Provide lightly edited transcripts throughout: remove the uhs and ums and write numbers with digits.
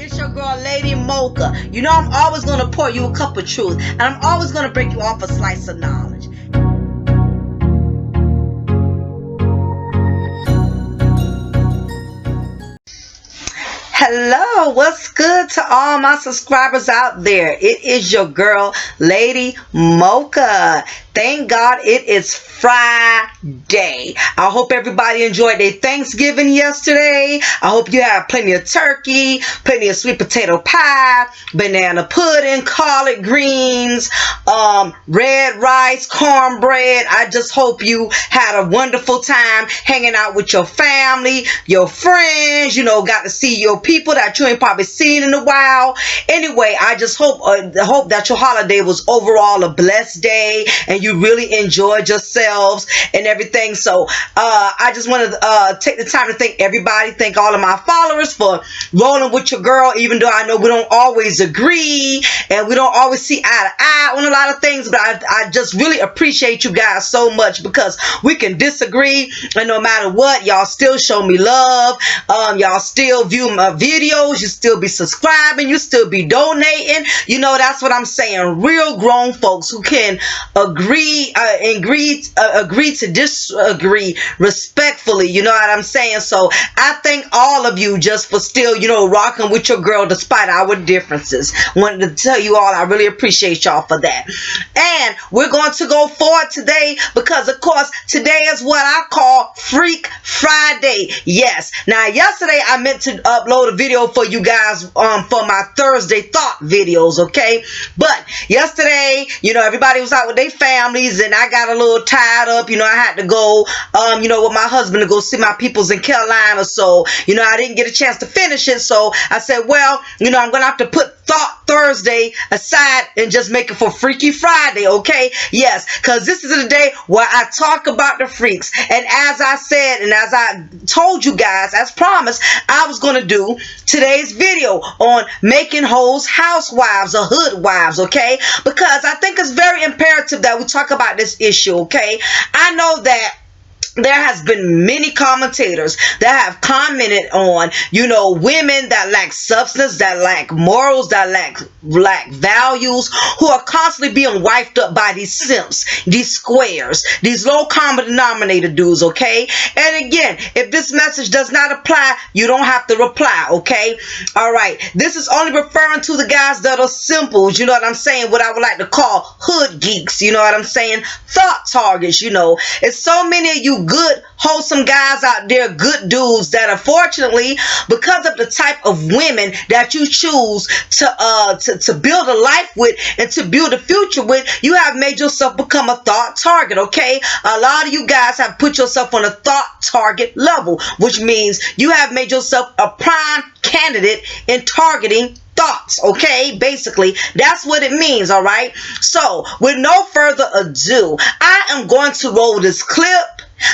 It's your girl, Lady Mocha. You know I'm always going to pour you a cup of truth, and I'm always going to break you off a slice of knowledge. Hello, what's good to all my subscribers out there? It is your girl, Lady Mocha. Thank God it is Friday. I hope everybody enjoyed their Thanksgiving yesterday. I hope you have plenty of turkey, plenty of sweet potato pie, banana pudding, collard greens, red rice, cornbread. I just hope you had a wonderful time hanging out with your family, your friends, got to see your people that you ain't probably seen in a while. Anyway, I just hope that your holiday was overall a blessed day and you really enjoyed yourselves and everything. So I just want to take the time to thank everybody, thank all of my followers for rolling with your girl, even though I know we don't always agree and we don't always see eye to eye on a lot of things, but I just really appreciate you guys so much, because we can disagree and no matter what, y'all still show me love. Y'all still view my videos, you still be subscribing, you still be donating. That's what I'm saying. Real grown folks who can agree to disagree respectfully. You know what I'm saying? So I thank all of you just for still, rocking with your girl despite our differences. Wanted to tell you all I really appreciate y'all for that. And we're going to go forward today because, of course, today is what I call Freak Friday. Yes. Now, yesterday I meant to upload a video for you guys for my Thursday thought videos, okay? But yesterday, everybody was out with their families and I got a little tied up. I had to go, with my husband to go see my peoples in Carolina. So, I didn't get a chance to finish it. So I said, well, I'm going to have to put Thought Thursday aside and just make it for Freaky Friday, okay? Yes, because this is the day where I talk about the freaks. And as I said, and as I told you guys, as promised, I was going to do today's video on making hoes housewives or hood wives, okay? Because I think it's very imperative that we talk about this issue, okay? I know that there has been many commentators that have commented on, women that lack substance, that lack morals, that lack values, who are constantly being wiped up by these simps, these squares, these low common denominator dudes, okay? And again, if this message does not apply, you don't have to reply, okay? All right. This is only referring to the guys that are simples, you know what I'm saying? What I would like to call hood geeks, you know what I'm saying? Thought targets, It's so many of you good, wholesome guys out there, good dudes that unfortunately, because of the type of women that you choose to build a life with and to build a future with, you have made yourself become a thought target, okay? A lot of you guys have put yourself on a thought target level, which means you have made yourself a prime candidate in targeting thoughts, okay? Basically, that's what it means, all right? So, with no further ado, I am going to roll this clip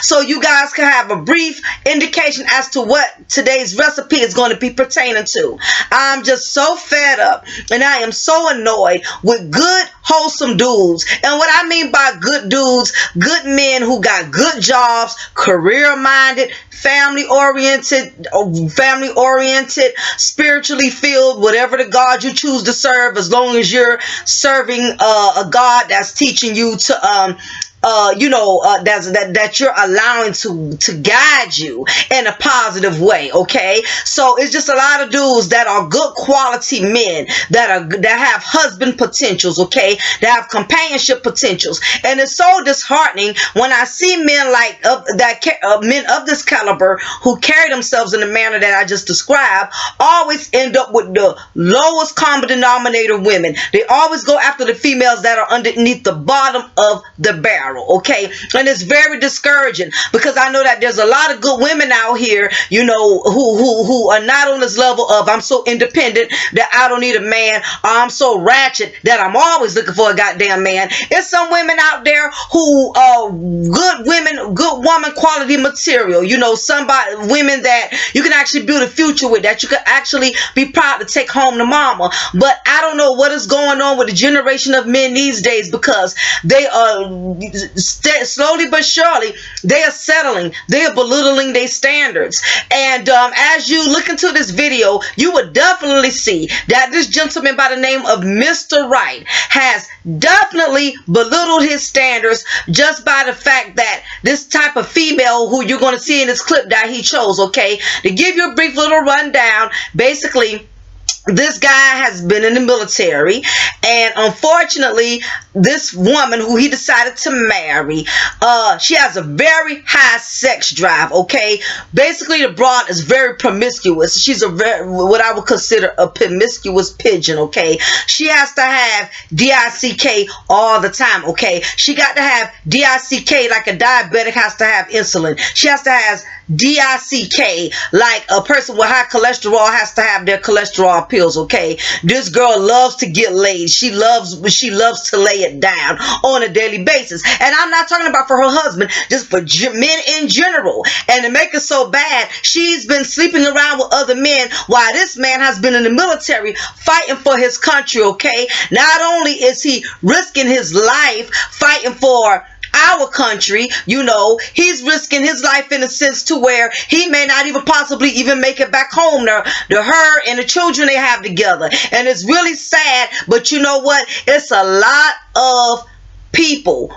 so you guys can have a brief indication as to what today's recipe is going to be pertaining to. I'm just so fed up and I am so annoyed with good, wholesome dudes. And what I mean by good dudes, good men who got good jobs, career-minded, family-oriented, spiritually filled, whatever the God you choose to serve, as long as you're serving a God that's teaching you to that you're allowing to guide you in a positive way, okay? So it's just a lot of dudes that are good quality men that have husband potentials, okay? That have companionship potentials, and it's so disheartening when I see men men of this caliber who carry themselves in the manner that I just described always end up with the lowest common denominator women. They always go after the females that are underneath the bottom of the barrel. Okay, and it's very discouraging because I know that there's a lot of good women out here, who are not on this level of I'm so independent that I don't need a man, or I'm so ratchet that I'm always looking for a goddamn man. It's some women out there who are good women, good woman quality material, women that you can actually build a future with, that you can actually be proud to take home to mama. But I don't know what is going on with the generation of men these days, because they are slowly but surely, they are settling. They are belittling their standards. And as you look into this video, you would definitely see that this gentleman by the name of Mr. Right has definitely belittled his standards just by the fact that this type of female who you're going to see in this clip that he chose, okay? To give you a brief little rundown, basically, this guy has been in the military, and unfortunately, this woman who he decided to marry, she has a very high sex drive, okay? Basically, the broad is very promiscuous. She's a very, what I would consider a promiscuous pigeon, okay? She has to have DICK all the time, okay? She got to have DICK like a diabetic has to have insulin. She has to have DICK like a person with high cholesterol has to have their cholesterol pills, okay? This girl loves to get laid. She loves to lay it down on a daily basis. And I'm not talking about for her husband, just for men in general. And to make it so bad, she's been sleeping around with other men while this man has been in the military fighting for his country, okay? Not only is he risking his life fighting for our country, you know, he's risking his life in a sense to where he may not even possibly even make it back home to her and the children they have together. And it's really sad, but you know what? It's a lot of people.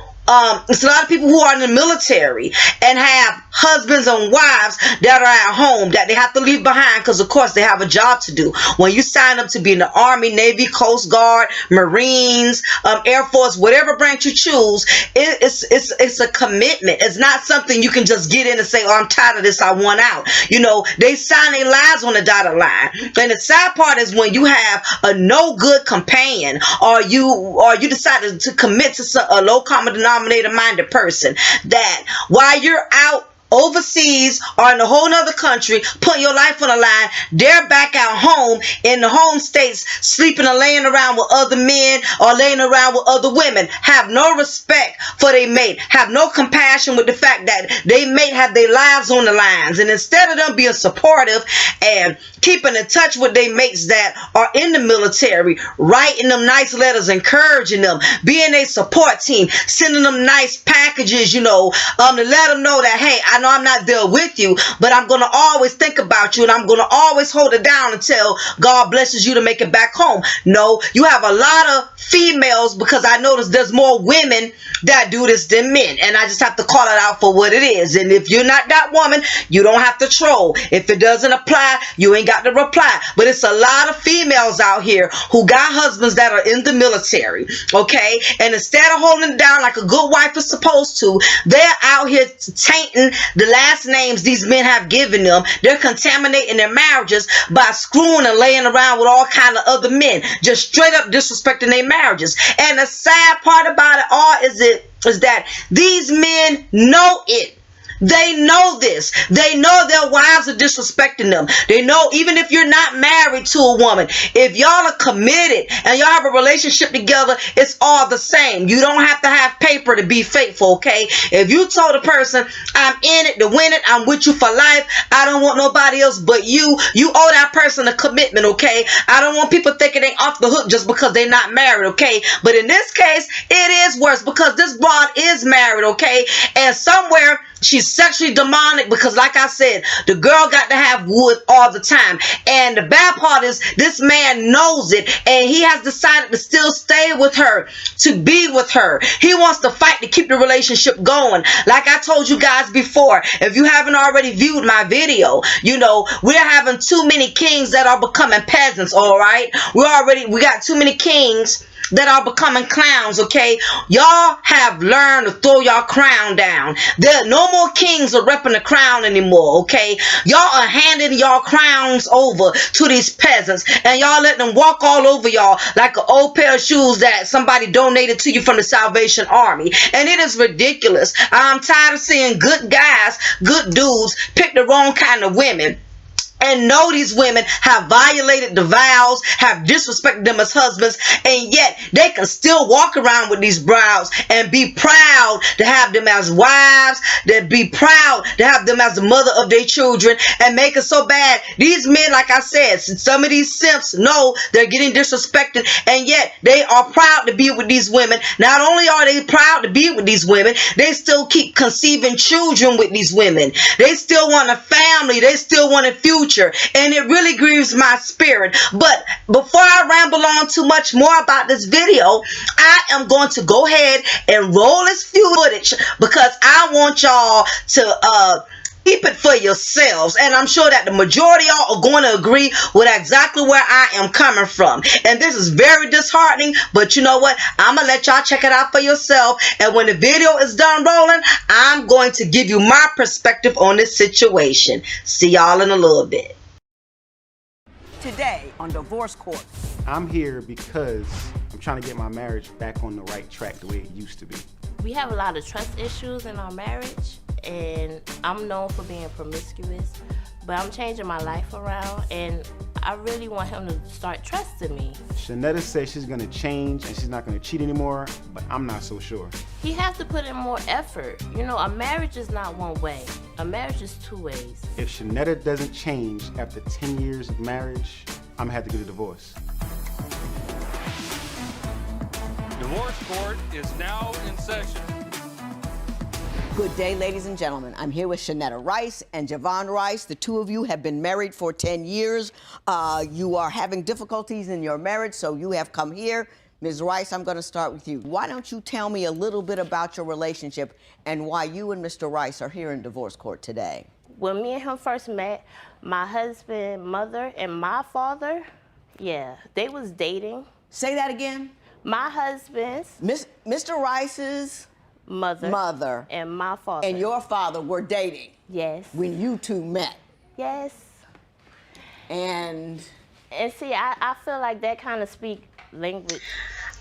It's a lot of people who are in the military and have husbands and wives that are at home that they have to leave behind because, of course, they have a job to do. When you sign up to be in the Army, Navy, Coast Guard, Marines, Air Force, whatever branch you choose, it's a commitment. It's not something you can just get in and say, oh, I'm tired of this, I want out. You know, they sign their lives on the dotted line. And the sad part is when you have a no good companion or you decided to commit to a low common denominator minded person that while you're out overseas or in a whole nother country putting your life on the line, they're back at home in the home states sleeping and laying around with other men or laying around with other women, have no respect for their mate, have no compassion with the fact that they mate have their lives on the lines. And instead of them being supportive and keeping in touch with their mates that are in the military, writing them nice letters, encouraging them, being a support team, sending them nice packages, you know, to let them know that, hey, I know I'm not there with you, but I'm going to always think about you and I'm going to always hold it down until God blesses you to make it back home. No, you have a lot of females, because I notice there's more women that do this than men, and I just have to call it out for what it is. And if you're not that woman, you don't have to troll. If it doesn't apply, you ain't got to reply. But it's a lot of females out here who got husbands that are in the military, okay? And instead of holding it down like a good wife is supposed to, they're out here tainting the last names these men have given them. They're contaminating their marriages by screwing and laying around with all kind of other men, just straight up disrespecting their marriages. And the sad part about it all is that these men know it. They know this. They know their wives are disrespecting them. They know even if you're not married to a woman, if y'all are committed and y'all have a relationship together, it's all the same. You don't have to have paper to be faithful, okay? If you told a person, I'm in it to win it, I'm with you for life, I don't want nobody else but you owe that person a commitment, okay? I don't want people thinking they off the hook just because they're not married, okay? But in this case, it is worse because this broad is married, okay? And somewhere she's sexually demonic because, like I said, the girl got to have wood all the time. And the bad part is this man knows it, and he has decided to still stay with her, to be with her. He wants to fight to keep the relationship going. Like I told you guys before, if you haven't already viewed my video, you know, we're having too many kings that are becoming peasants, all right? We got too many kings that are becoming clowns, okay? Y'all have learned to throw y'all crown down. There no more kings are repping the crown anymore, okay? Y'all are handing y'all crowns over to these peasants, and y'all letting them walk all over y'all like an old pair of shoes that somebody donated to you from the Salvation Army. And it is ridiculous. I'm tired of seeing good guys, good dudes pick the wrong kind of women. and know these women have violated the vows, have disrespected them as husbands, and yet they can still walk around with these brows and be proud to have them as wives, that be proud to have them as the mother of their children, and make it so bad. These men, like I said, some of these simps know they're getting disrespected, and yet they are proud to be with these women. Not only are they proud to be with these women, they still keep conceiving children with these women. They still want a family. They still want a future. And it really grieves my spirit. But before I ramble on too much more about this video, I am going to go ahead and roll this footage because I want y'all to keep it for yourselves. And I'm sure that the majority of y'all are going to agree with exactly where I am coming from. And this is very disheartening, but you know what? I'm going to let y'all check it out for yourself. And when the video is done rolling, I'm going to give you my perspective on this situation. See y'all in a little bit. Today on Divorce Court. I'm here because I'm trying to get my marriage back on the right track the way it used to be. We have a lot of trust issues in our marriage, and I'm known for being promiscuous, but I'm changing my life around, and I really want him to start trusting me. Shanetta says she's gonna change and she's not gonna cheat anymore, but I'm not so sure. He has to put in more effort. You know, a marriage is not one way. A marriage is two ways. If Shanetta doesn't change after 10 years of marriage, I'm gonna have to get a divorce. Divorce Court is now in session. Good day, ladies and gentlemen. I'm here with Shanetta Rice and Javon Rice. The two of you have been married for 10 years. You are having difficulties in your marriage, so you have come here. Ms. Rice, I'm going to start with you. Why don't you tell me a little bit about your relationship and why you and Mr. Rice are here in divorce court today? When me and him first met, my husband's mother and my father, they was dating. Say that again. My husband's Mr. Rice's mother and my father and your father were dating. Yes. When you two met. Yes. And see, I feel like that kind of speak language.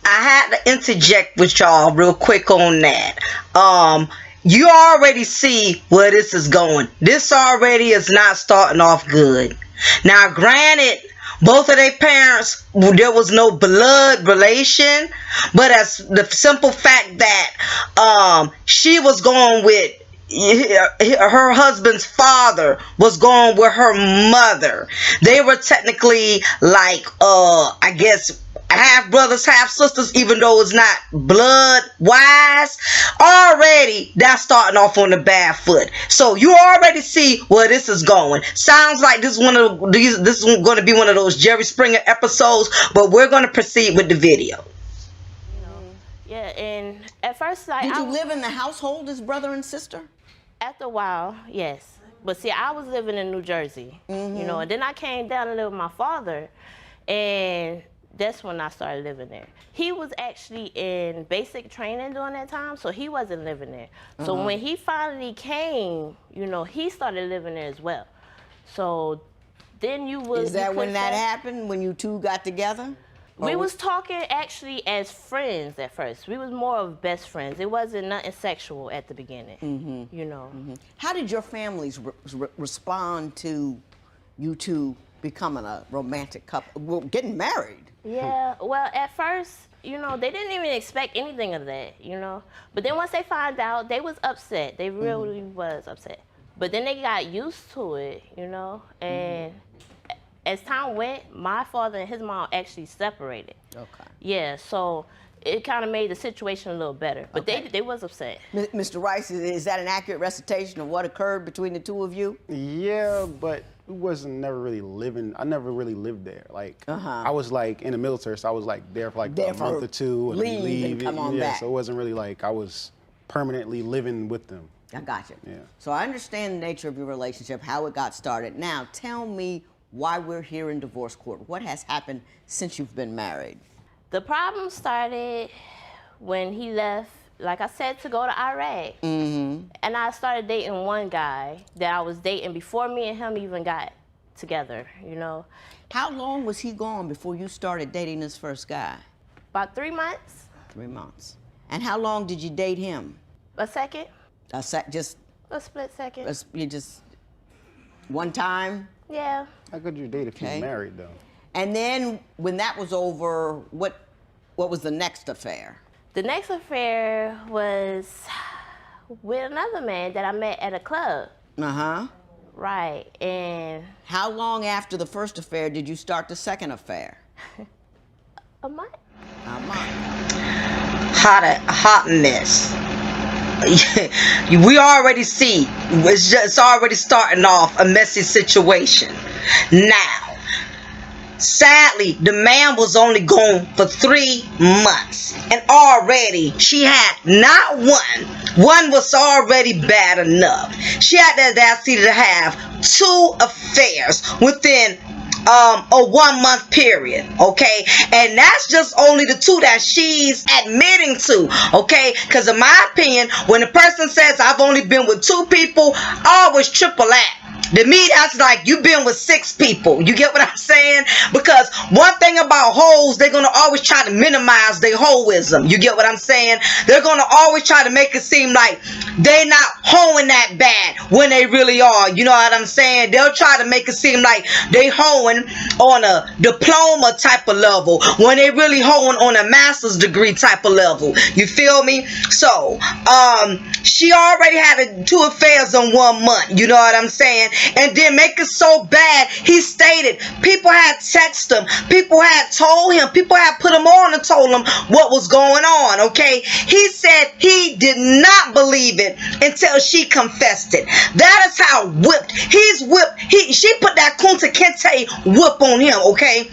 I had to interject with y'all real quick on that. You already see where this is going. This already is not starting off good. Now, granted, both of their parents, there was no blood relation, but as the simple fact that she was going with her husband's father was going with her mother. They were technically like, I guess, half brothers, half sisters, even though it's not blood wise. Already, that's starting off on the bad foot. So you already see where this is going. Sounds like this is going to be one of those Jerry Springer episodes, but we're going to proceed with the video. Yeah, and at first, like, did you live in the household as brother and sister? After a while, yes. But see, I was living in New Jersey, you know, and then I came down to live with my father, and that's when I started living there. He was actually in basic training during that time, so he wasn't living there. So when he finally came, you know, he started living there as well. So then you would... Is that when that happened, when you two got together? We was talking actually as friends at first. We was more of best friends. It wasn't nothing sexual at the beginning, you know. How did your families respond to you two becoming a romantic couple, well, getting married? Yeah, well, at first, you know, they didn't even expect anything of that, you know. But then once they found out, they was upset. They really was upset. But then they got used to it, you know. And as time went, my father and his mom actually separated. Okay. Yeah, so it kind of made the situation a little better. But they was upset. Mr. Rice, is that an accurate recitation of what occurred between the two of you? Yeah, but it wasn't never really living. I never really lived there. Like I was like in the military, so I was like there for like a month or two, and then leave and come on back. So it wasn't really like I was permanently living with them. I got you. Yeah. So I understand the nature of your relationship, how it got started. Now tell me why we're here in divorce court. What has happened since you've been married? The problem started when he left, like I said, to go to Iraq. And I started dating one guy that I was dating before me and him even got together, you know. How long was he gone before you started dating this first guy? About 3 months. 3 months. And how long did you date him? A second. Just A split second. you just one time? Yeah. How could you date if Okay. you're married though? And then when that was over, what was the next affair? The next affair was with another man that I met at a club. Uh-huh. Right. And How long after the first affair did you start the second affair? a month. A month. Hot mess. We already see it's already starting off a messy situation. Now, sadly, the man was only gone for 3 months, and already she had not one was already bad enough. She had the audacity to have 2 affairs within a 1 month period, okay? And that's just only the 2 that she's admitting to, okay? Because in my opinion, when a person says I've only been with 2 people, I always triple that. To me, that's like you've been with 6 people. You get what I'm saying? Because one thing about hoes, they're gonna always try to minimize their hoism. You get what I'm saying? They're gonna always try to make it seem like they're not hoeing that bad when they really are. You know what I'm saying? They'll try to make it seem like they hoeing on a diploma type of level when they really hoeing on a master's degree type of level. You feel me? So, she already had 2 affairs in 1 month. You know what I'm saying? And then make it so bad, he stated people had texted him, people had told him, people had put him on and told him what was going on, okay? He said he did not believe it until she confessed it. That is how whipped, she put that Kunta Kinte whip on him, okay?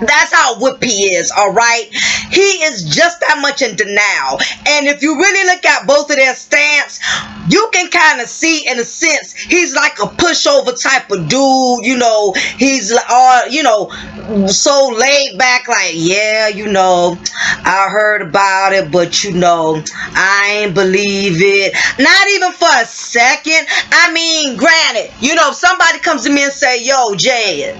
That's how whip he is, all right? He is just that much in denial. And if you really look at both of their stance, you can kind of see, in a sense, he's like a pushover type of dude. You know, he's so laid back, like, yeah, I heard about it, but I ain't believe it. Not even for a second. I mean, granted, if somebody comes to me and say, yo, Jay,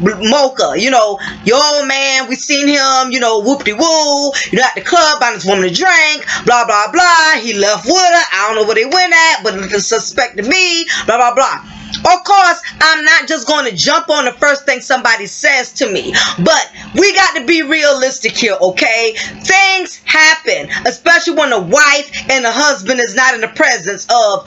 Mocha, your old man, we seen him, whoop-de-woo, at the club buying this woman a drink, blah, blah, blah. He left with her. I don't know where they went at, but it suspected me, blah, blah, blah. Of course, I'm not just going to jump on the first thing somebody says to me, but we got to be realistic here, okay? Things happen, especially when a wife and a husband is not in the presence of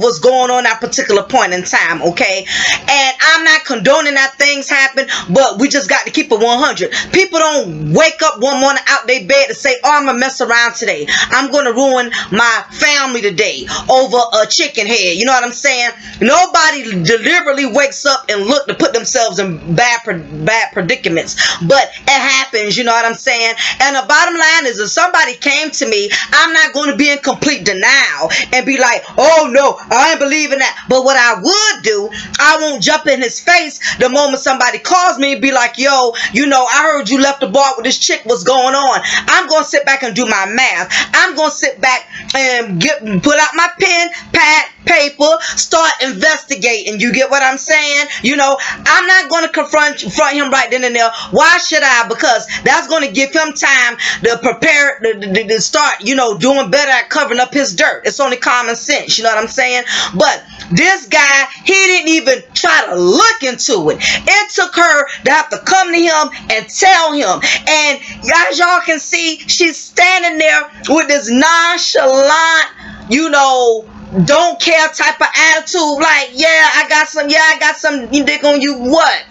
what's going on at a particular point in time, okay? And I'm not condoning that things happen, but we just got to keep it 100. People don't wake up one morning out their bed and say, oh, I'm gonna mess around today. I'm gonna ruin my family today over a chicken head. You know what I'm saying? Nobody deliberately wakes up and look to put themselves in bad predicaments, but it happens. You know what I'm saying? And the bottom line is, if somebody came to me, I'm not going to be in complete denial and be like, oh no, I ain't believing that. But what I would do, I won't jump in his face the moment somebody calls me and be like, yo, I heard you left the bar with this chick. What's going on? I'm going to sit back and do my math. I'm going to sit back and pull out my pen, pad, paper, start investigating. You get what I'm saying? I'm not going to confront him right then and there. Why should I? Because that's going to give him time to prepare to start, doing better at covering up his dirt. It's only common sense. You know what I'm saying? But this guy, he didn't even try to look into it. It took her to have to come to him and tell him. And as y'all can see, she's standing there with this nonchalant, don't care type of attitude, like, I got some, you dig on you, what?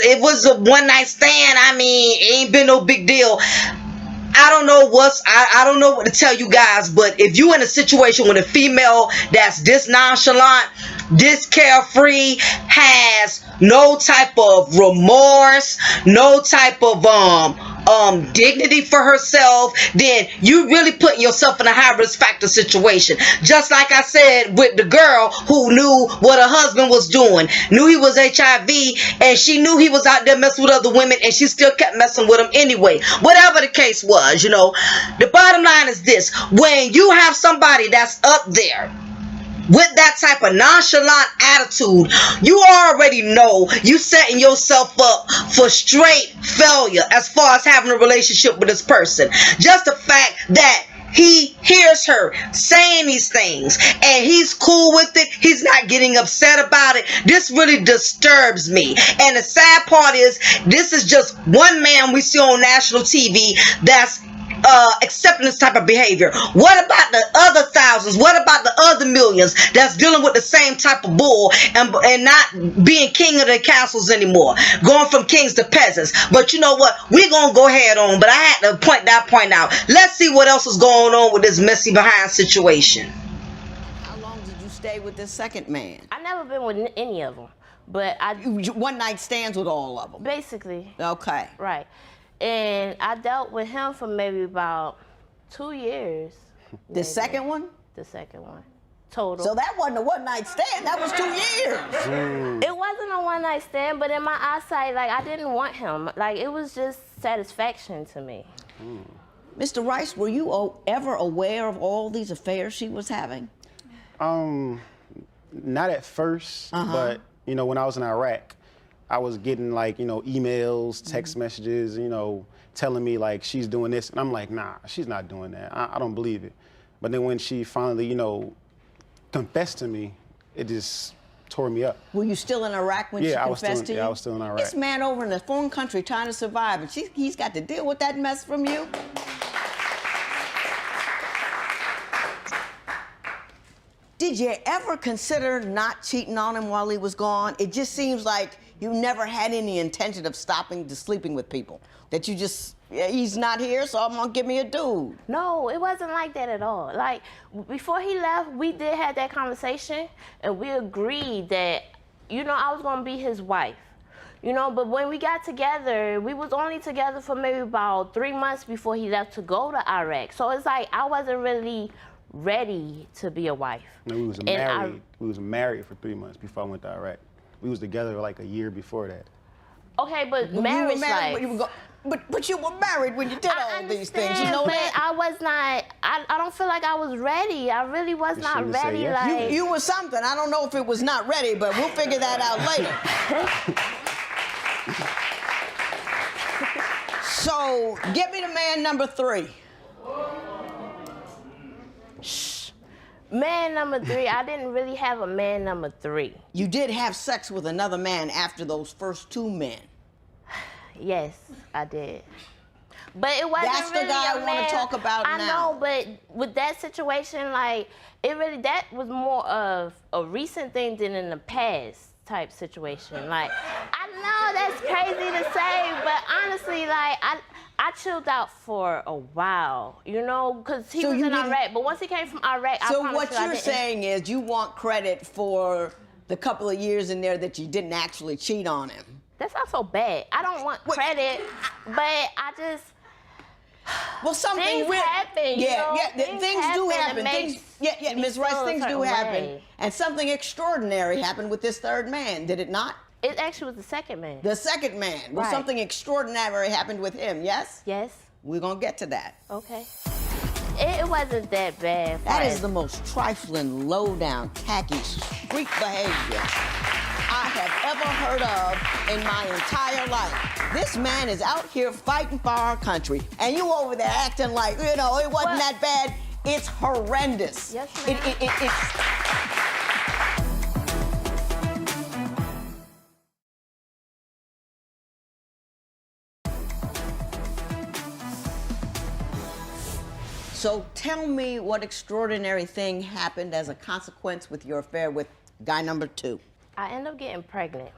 It was a one night stand. It ain't been no big deal. I don't know what to tell you guys, but if you in a situation with a female that's this nonchalant, this carefree, has no type of remorse, no type of dignity for herself, then you really putting yourself in a high risk factor situation. Just like I said with the girl who knew what her husband was doing, knew he was HIV, and she knew he was out there messing with other women, and she still kept messing with him anyway. Whatever the case was, the bottom line is this: when you have somebody that's up there with that type of nonchalant attitude, you already know you setting yourself up for straight failure as far as having a relationship with this person. Just the fact that he hears her saying these things and he's cool with it. He's not getting upset about it. This really disturbs me. And the sad part is, this is just one man we see on national TV that's accepting this type of behavior. What about the other thousands? What about the other millions that's dealing with the same type of bull and not being king of the castles anymore, going from kings to peasants? But you know what? We're gonna go ahead on. But I had to point that point out. Let's see what else is going on with this messy behind situation. How long did you stay with this second man? I never been with any of them, but One night stands with all of them. basically Okay. right. And I dealt with him for maybe about 2 years. The second one? The second one. Total. So that wasn't a one night stand. That was 2 years. It wasn't a one night stand, but in my eyesight, like, I didn't want him. Like, it was just satisfaction to me. Mr. Rice, were you ever aware of all these affairs she was having? Not at first, but you know, when I was in Iraq, I was getting like, you know, emails, text messages, you know, telling me like she's doing this, and I'm like, nah, she's not doing that. I don't believe it. But then when she finally, you know, confessed to me, it just tore me up. Were you still in Iraq when she confessed to you? Yeah, I was still in Iraq. This man over in a foreign country trying to survive, and he's got to deal with that mess from you? Did you ever consider not cheating on him while he was gone? It just seems like you never had any intention of stopping to sleeping with people. That you just, he's not here, so I'm gonna give me a dude. No, it wasn't like that at all. Like, before he left, we did have that conversation, and we agreed that, you know, I was gonna be his wife. You know, but when we got together, we was only together for maybe about 3 months before he left to go to Iraq. So it's like I wasn't really ready to be a wife. No, we was married for 3 months before I went to Iraq. We was together like a year before that. Okay, but Well, marriage you were married, life. but you were married when you did all these things. You know but that? I was not. I don't feel like I was ready. I really was You not shouldn't say ready. yes. Like You were something. I don't know if it was not ready, but we'll figure that out later. So, get me to man number 3. man number 3. I didn't really have a man number 3. You did have sex with another man after those first 2 men. Yes, I did. But it wasn't That's the really guy a I wanna man. talk about I now. know, but with that situation, like, that was more of a recent thing than in the past type situation. Like, I know that's crazy to say, but honestly, like, I chilled out for a while, you know, because he was in Iraq. But once he came from Iraq, I So promise what you I you're didn't. saying is you want credit for the couple of years in there that you didn't actually cheat on him. That's not so bad. I don't want credit, but I just. Well, something Things happen, you know? things do happen. Things Ms. Rice, feel a things do certain happen. way. And something extraordinary happened with this third man, did it not? It actually was the second man. The second man. Well, Right. something extraordinary happened with him, yes? Yes. We're going to get to that. Okay. It wasn't that bad. That is the most trifling, low-down, tacky, street behavior I have ever heard of in my entire life. This man is out here fighting for our country, and you over there acting like, you know, it wasn't that bad. It's horrendous. Yes, ma'am. So tell me what extraordinary thing happened as a consequence with your affair with guy number 2. I ended up getting pregnant.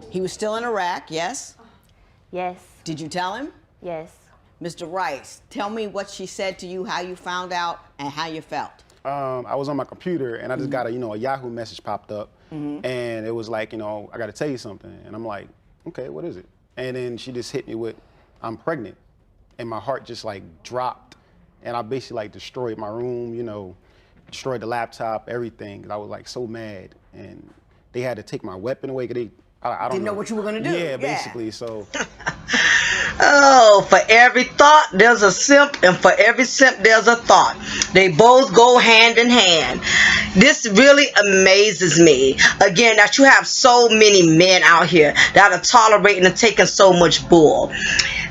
He was still in Iraq, yes? Yes. Did you tell him? Yes. Mr. Rice, tell me what she said to you, how you found out, and how you felt. I was on my computer and I just got a Yahoo message popped up, and it was like, I got to tell you something, and I'm like, okay, what is it? And then she just hit me with, I'm pregnant, and my heart just like dropped, and I basically like destroyed my room, destroyed the laptop, everything. I was like so mad, and they had to take my weapon away because I don't Didn't know what you were gonna do. Yeah, basically. So. Oh, for every thought, there's a simp, and for every simp, there's a thought. They both go hand in hand. This really amazes me, again, that you have so many men out here that are tolerating and taking so much bull.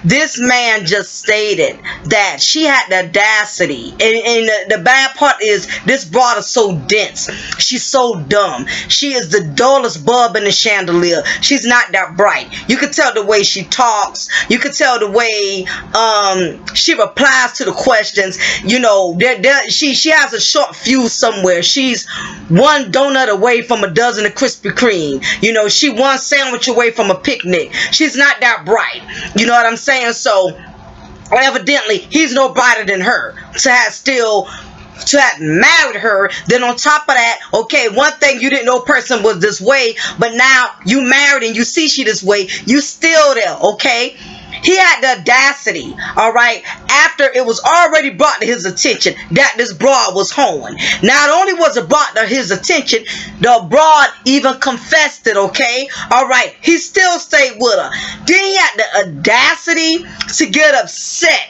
this man just stated that she had the audacity, and the bad part is this broad is so dense. She's so dumb. She is the dullest bulb in the chandelier. She's not that bright. You could tell the way she talks. You could tell the way she replies to the questions. You know, she has a short fuse somewhere. She's one donut away from a dozen of Krispy Kreme. You know, she one sandwich away from a picnic. She's not that bright. You know what I'm saying? So evidently he's no brighter than her to have married her. Then on top of that, okay, one thing, you didn't know a person was this way, but now you married and you see she this way, you still there, okay? He had the audacity, all right, after it was already brought to his attention that this broad was hoeing. Not only was it brought to his attention, the broad even confessed it, okay? All right, he still stayed with her. Then he had the audacity to get upset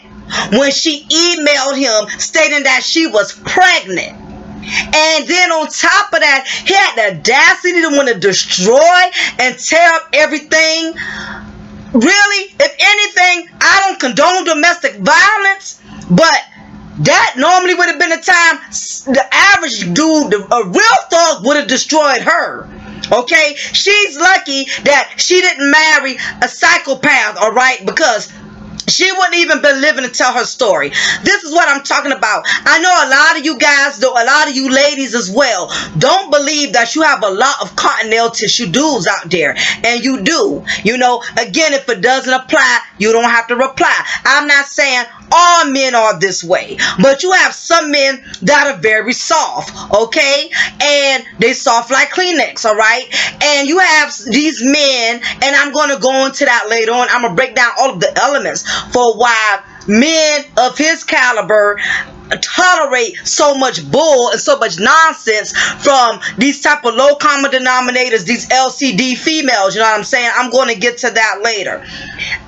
when she emailed him stating that she was pregnant. And then on top of that, he had the audacity to want to destroy and tear up everything. Really, if anything, I don't condone domestic violence, but that normally would have been the time the average dude, a real thug, would have destroyed her. Okay, she's lucky that she didn't marry a psychopath, all right, because she wouldn't even been living to tell her story. This is what I'm talking about. I know a lot of you guys, though, a lot of you ladies as well, don't believe that you have a lot of cotton nail tissue dudes out there. And you do. You know, again, if it doesn't apply, you don't have to reply. I'm not saying all men are this way, but you have some men that are very soft, okay? And they soft like Kleenex, all right? And you have these men, and I'm going to go into that later on. I'm going to break down all of the elements for why men of his caliber tolerate so much bull and so much nonsense from these type of low common denominators, these LCD females. You know what I'm saying? I'm going to get to that later.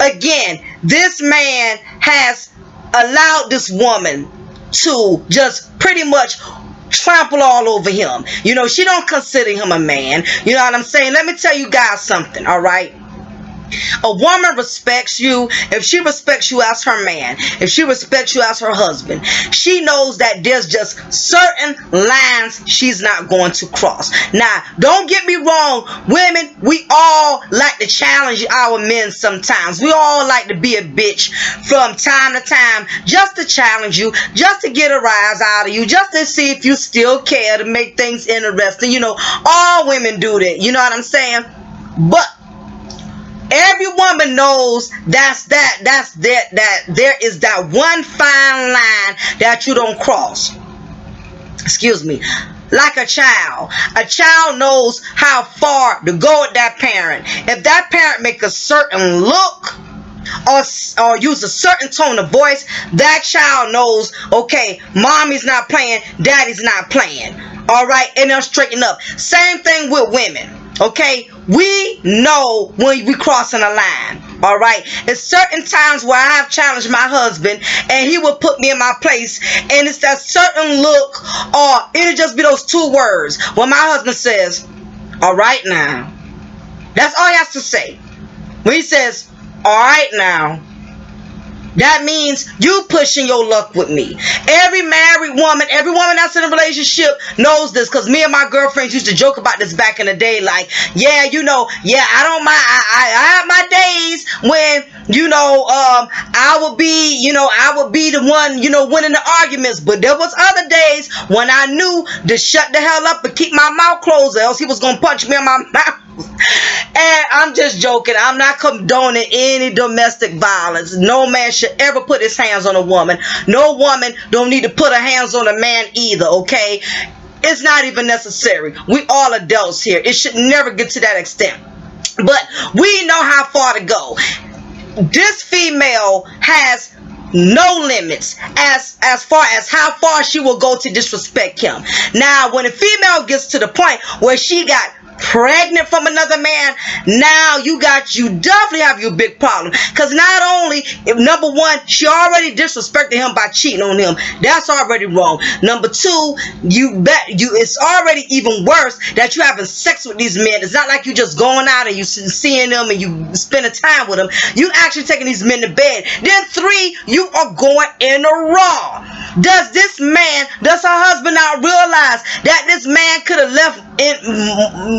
Again, this man has allowed this woman to just pretty much trample all over him. You know, she don't consider him a man. You know what I'm saying? Let me tell you guys something, all right? A woman respects you if she respects you as her man, if she respects you as her husband. She knows that there's just certain lines she's not going to cross. Now, don't get me wrong, women, we all like to challenge our men sometimes. We all like to be a bitch from time to time, just to challenge you, just to get a rise out of you, just to see if you still care, to make things interesting. You know, all women do that. You know what I'm saying? But every woman knows that there is that one fine line that you don't cross. Excuse me. Like a child. A child knows how far to go with that parent. If that parent make a certain look or use a certain tone of voice, that child knows, okay, mommy's not playing, daddy's not playing. All right, and they'll straighten up. Same thing with women. Okay, we know when we crossing a line. All right, it's certain times where I have challenged my husband and he will put me in my place, and it's that certain look, or it'll just be those two words when my husband says, all right now. That's all he has to say. When he says, all right now, that means you pushing your luck with me. Every married woman, every woman that's in a relationship knows this, because me and my girlfriends used to joke about this back in the day. Like, yeah, you know, yeah, I don't mind. I have my days when, you know, I would be the one, you know, winning the arguments. But there was other days when I knew to shut the hell up and keep my mouth closed, or else he was gonna punch me in my mouth. And I'm just joking. I'm not condoning any domestic violence. No man should ever put his hands on a woman. No woman don't need to put her hands on a man either, okay? It's not even necessary. We all adults here. It should never get to that extent. But we know how far to go. This female has no limits as far as how far she will go to disrespect him. Now, when a female gets to the point where she got pregnant from another man, now you definitely have your big problem. Because not only, number one, she already disrespected him by cheating on him. That's already wrong. Number two, it's already even worse that you having sex with these men. It's not like you just going out and you seeing them and you spending time with them. You actually taking these men to bed. Then three, you are going in the wrong. Does her husband not realize that this man could have left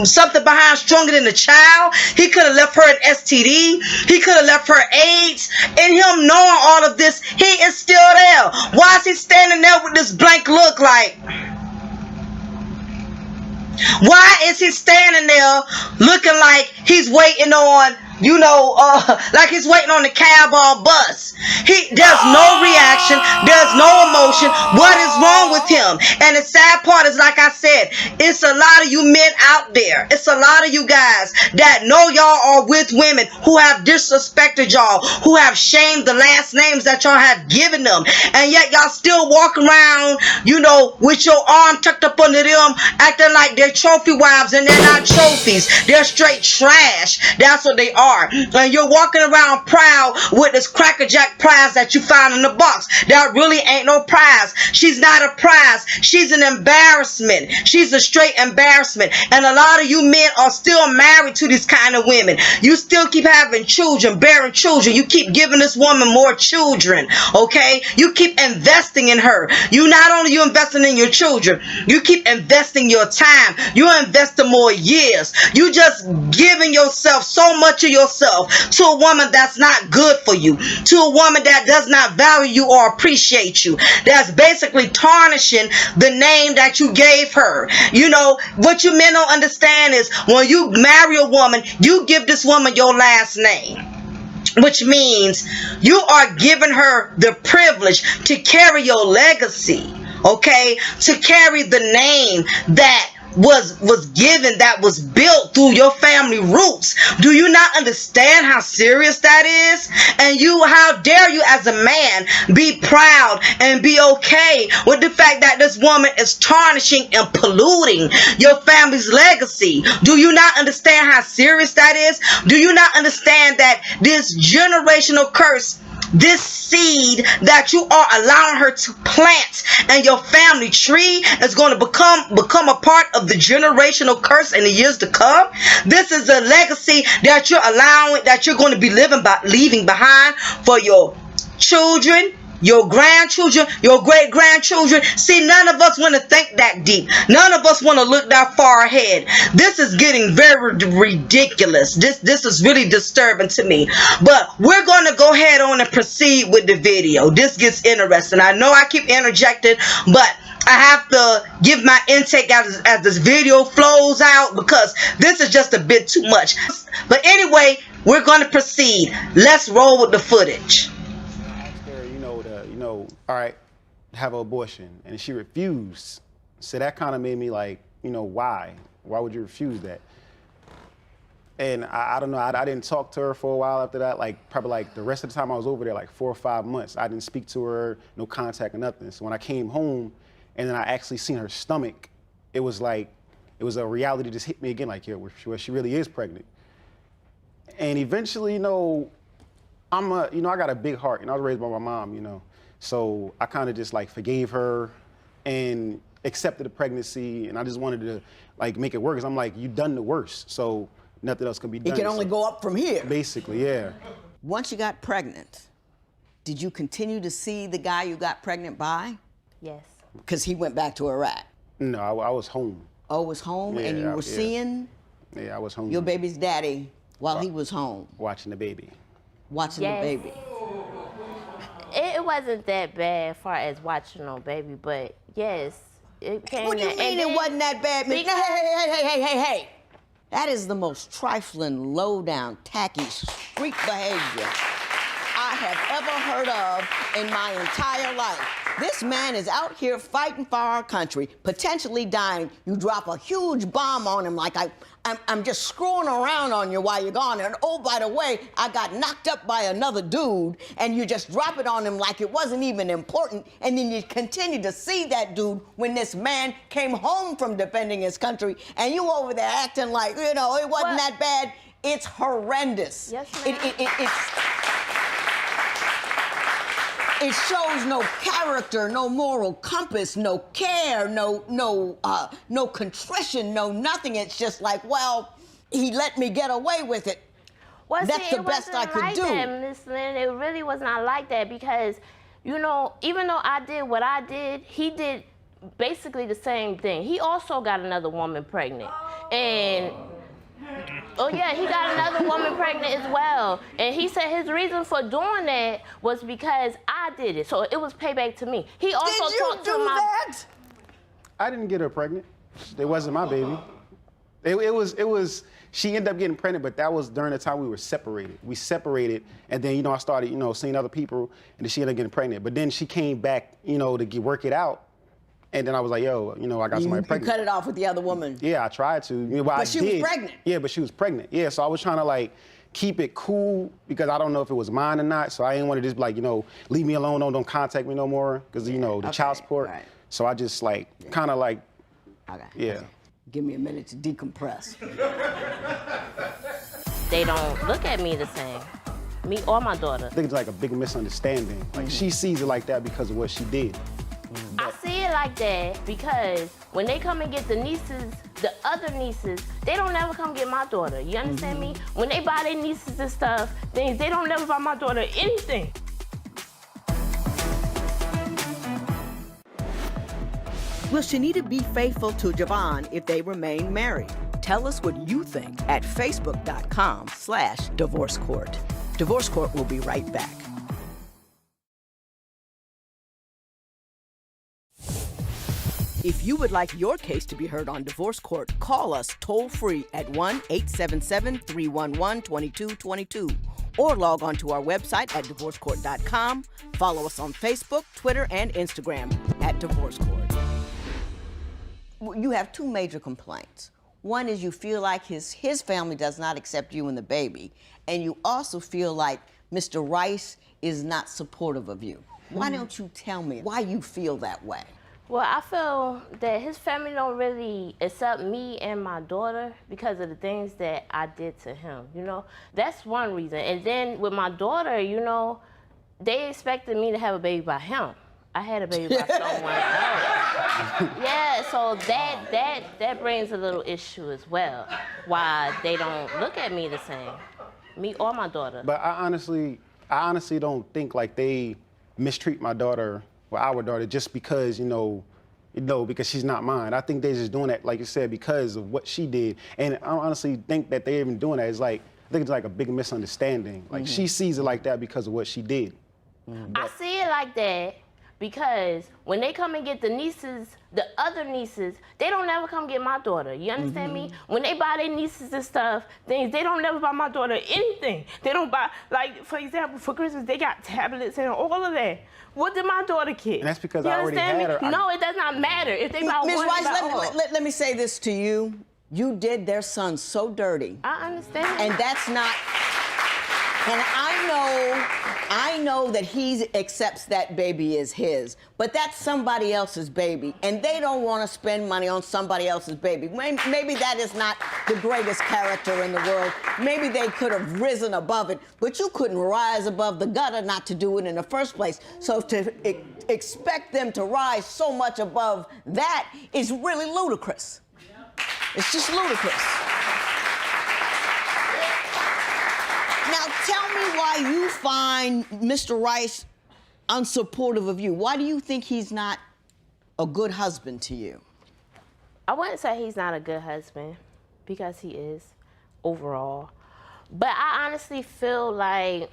something behind stronger than a child? He could have left her an STD. He could have left her AIDS. And him knowing all of this, he is still there. Why is he standing there with this blank look like? Why is he standing there looking like he's waiting on, like he's waiting on the cab or bus? There's no reaction. There's no emotion. What is wrong with him? And the sad part is, like I said, it's a lot of you men out there. It's a lot of you guys that know y'all are with women who have disrespected y'all, who have shamed the last names that y'all have given them. And yet y'all still walk around, with your arm tucked up under them, acting like they're trophy wives, and they're not trophies. They're straight trash. That's what they are. And you're walking around proud with this Cracker Jack prize that you found in the box. That really ain't no prize. She's not a prize. She's an embarrassment. She's a straight embarrassment. And a lot of you men are still married to these kind of women. You still keep having children, bearing children. You keep giving this woman more children. Okay? You keep investing in her. Not only you investing in your children, you keep investing your time. You're investing more years. You just giving yourself, so much of yourself, to a woman that's not good for you, to a woman that does not value you or appreciate you, that's basically tarnishing the name that you gave her. What you men don't understand is, when you marry a woman, you give this woman your last name, which means you are giving her the privilege to carry your legacy, okay? To carry the name that was given, that was built through your family roots. Do you not understand how serious that is? And how dare you as a man be proud and be okay with the fact that this woman is tarnishing and polluting your family's legacy? Do you not understand how serious that is? Do you not understand that this generational curse, this seed that you are allowing her to plant and your family tree, is going to become a part of the generational curse in the years to come? This is a legacy that you're going to be leaving behind for your children, your grandchildren, your great-grandchildren. See, none of us want to think that deep. None of us want to look that far ahead. This is getting very ridiculous. This is really disturbing to me. But we're going to go ahead on and proceed with the video. This gets interesting. I know I keep interjecting, but I have to give my intake as this video flows out, because this is just a bit too much. But anyway, we're going to proceed. Let's roll with the footage. All right, have an abortion. And she refused. So that kind of made me like, why? Why would you refuse that? And I don't know, I didn't talk to her for a while after that, probably the rest of the time I was over there, 4 or 5 months. I didn't speak to her, no contact or nothing. So when I came home and then I actually seen her stomach, it was a reality just hit me again, where she really is pregnant. And eventually, I got a big heart, I was raised by my mom, So I kind of just forgave her and accepted the pregnancy, and I just wanted to make it work, because I'm you done the worst, so nothing else can be done. It can only go up from here. Basically, yeah. Once you got pregnant, did you continue to see the guy you got pregnant by? Yes. Because he went back to Iraq. No, I was home. Oh, was home, and you were seeing? Yeah, I was home. Your baby's daddy while he was home. Watching the baby. Watching the baby. It wasn't that bad as far as watching no baby, but yes, it came. What do you mean it wasn't that bad? Hey. That is the most trifling, low-down, tacky, street behavior I have ever heard of in my entire life. This man is out here fighting for our country, potentially dying. You drop a huge bomb on him like I'm just screwing around on you while you're gone. And oh, by the way, I got knocked up by another dude, and you just drop it on him like it wasn't even important, and then you continue to see that dude when this man came home from defending his country, and you over there acting like, you know, it wasn't that bad. It's horrendous. Yes, ma'am. It shows no character, no moral compass, no care, no contrition, no nothing. It's just like, well, he let me get away with it. Well, That's see, the best I could like do. That, Miss Lynn. It really was not like that because, you know, even though I did what I did, he did basically the same thing. He also got another woman pregnant. And oh yeah, he got another woman pregnant as well. And he said his reason for doing that was because I did it. So it was payback to me. He also Did you talked do to my that? I didn't get her pregnant. It wasn't my baby. It was. She ended up getting pregnant, but that was during the time we were separated. We separated, and then, you know, I started, you know, seeing other people, and then she ended up getting pregnant. But then she came back, you know, to work it out. And then I was like, yo, you know, I got somebody pregnant. You cut it off with the other woman. Yeah, I tried to. You know, But she was pregnant. Yeah, but she was pregnant. Yeah, so I was trying to, like, keep it cool because I don't know if it was mine or not. So I didn't want to just be like, you know, leave me alone, don't contact me no more because, you know, the child support. Right. So I just, like, kind of like, Okay. yeah. Okay. Give me a minute to decompress. They don't look at me the same. Me or my daughter. I think it's like a big misunderstanding. Like, she sees it like that because of what she did. I see it like that because when they come and get the nieces, the other nieces, they don't never come get my daughter. You understand me? When they buy their nieces and stuff, things, they don't never buy my daughter anything. Will Shanita be faithful to Javon if they remain married? Tell us what you think at facebook.com/Divorce Court. Divorce Court will be right back. If you would like your case to be heard on Divorce Court, call us toll-free at 1-877-311-2222 or log on to our website at divorcecourt.com. Follow us on Facebook, Twitter, and Instagram at Divorce Court. You have two major complaints. One is you feel like his family does not accept you and the baby, and you also feel like Mr. Rice is not supportive of you. Why don't you tell me why you feel that way? Well, I feel that his family don't really accept me and my daughter because of the things that I did to him, you know? That's one reason. And then with my daughter, you know, they expected me to have a baby by him. I had a baby by someone else. Yeah, so that brings a little issue as well, why they don't look at me the same, me or my daughter. But I honestly don't think like they mistreat my daughter or our daughter just because, because she's not mine. I think they're just doing that, like you said, because of what she did. And I honestly think that they're even doing that. It's like, I think it's like a big misunderstanding. Like she sees it like that because of what she did. I see it like that because when they come and get the nieces, the other nieces, they don't never come get my daughter. You understand me? When they buy their nieces and stuff, things, they don't never buy my daughter anything. They don't buy, like, for example, for Christmas, they got tablets and all of that. What did my daughter get? And that's because you I already understand had me? her. No, it does not matter. If they buy Ms. one, Rice, they buy all. let me say this to you. You did their son so dirty. I understand. And that's not, and I know that he accepts that baby as his, but that's somebody else's baby, and they don't want to spend money on somebody else's baby. Maybe that is not the greatest character in the world. Maybe they could have risen above it, but you couldn't rise above the gutter not to do it in the first place. So to expect them to rise so much above that is really ludicrous. It's just ludicrous. Now, tell me why you find Mr. Rice unsupportive of you. Why do you think he's not a good husband to you? I wouldn't say he's not a good husband, because he is, overall. But I honestly feel like,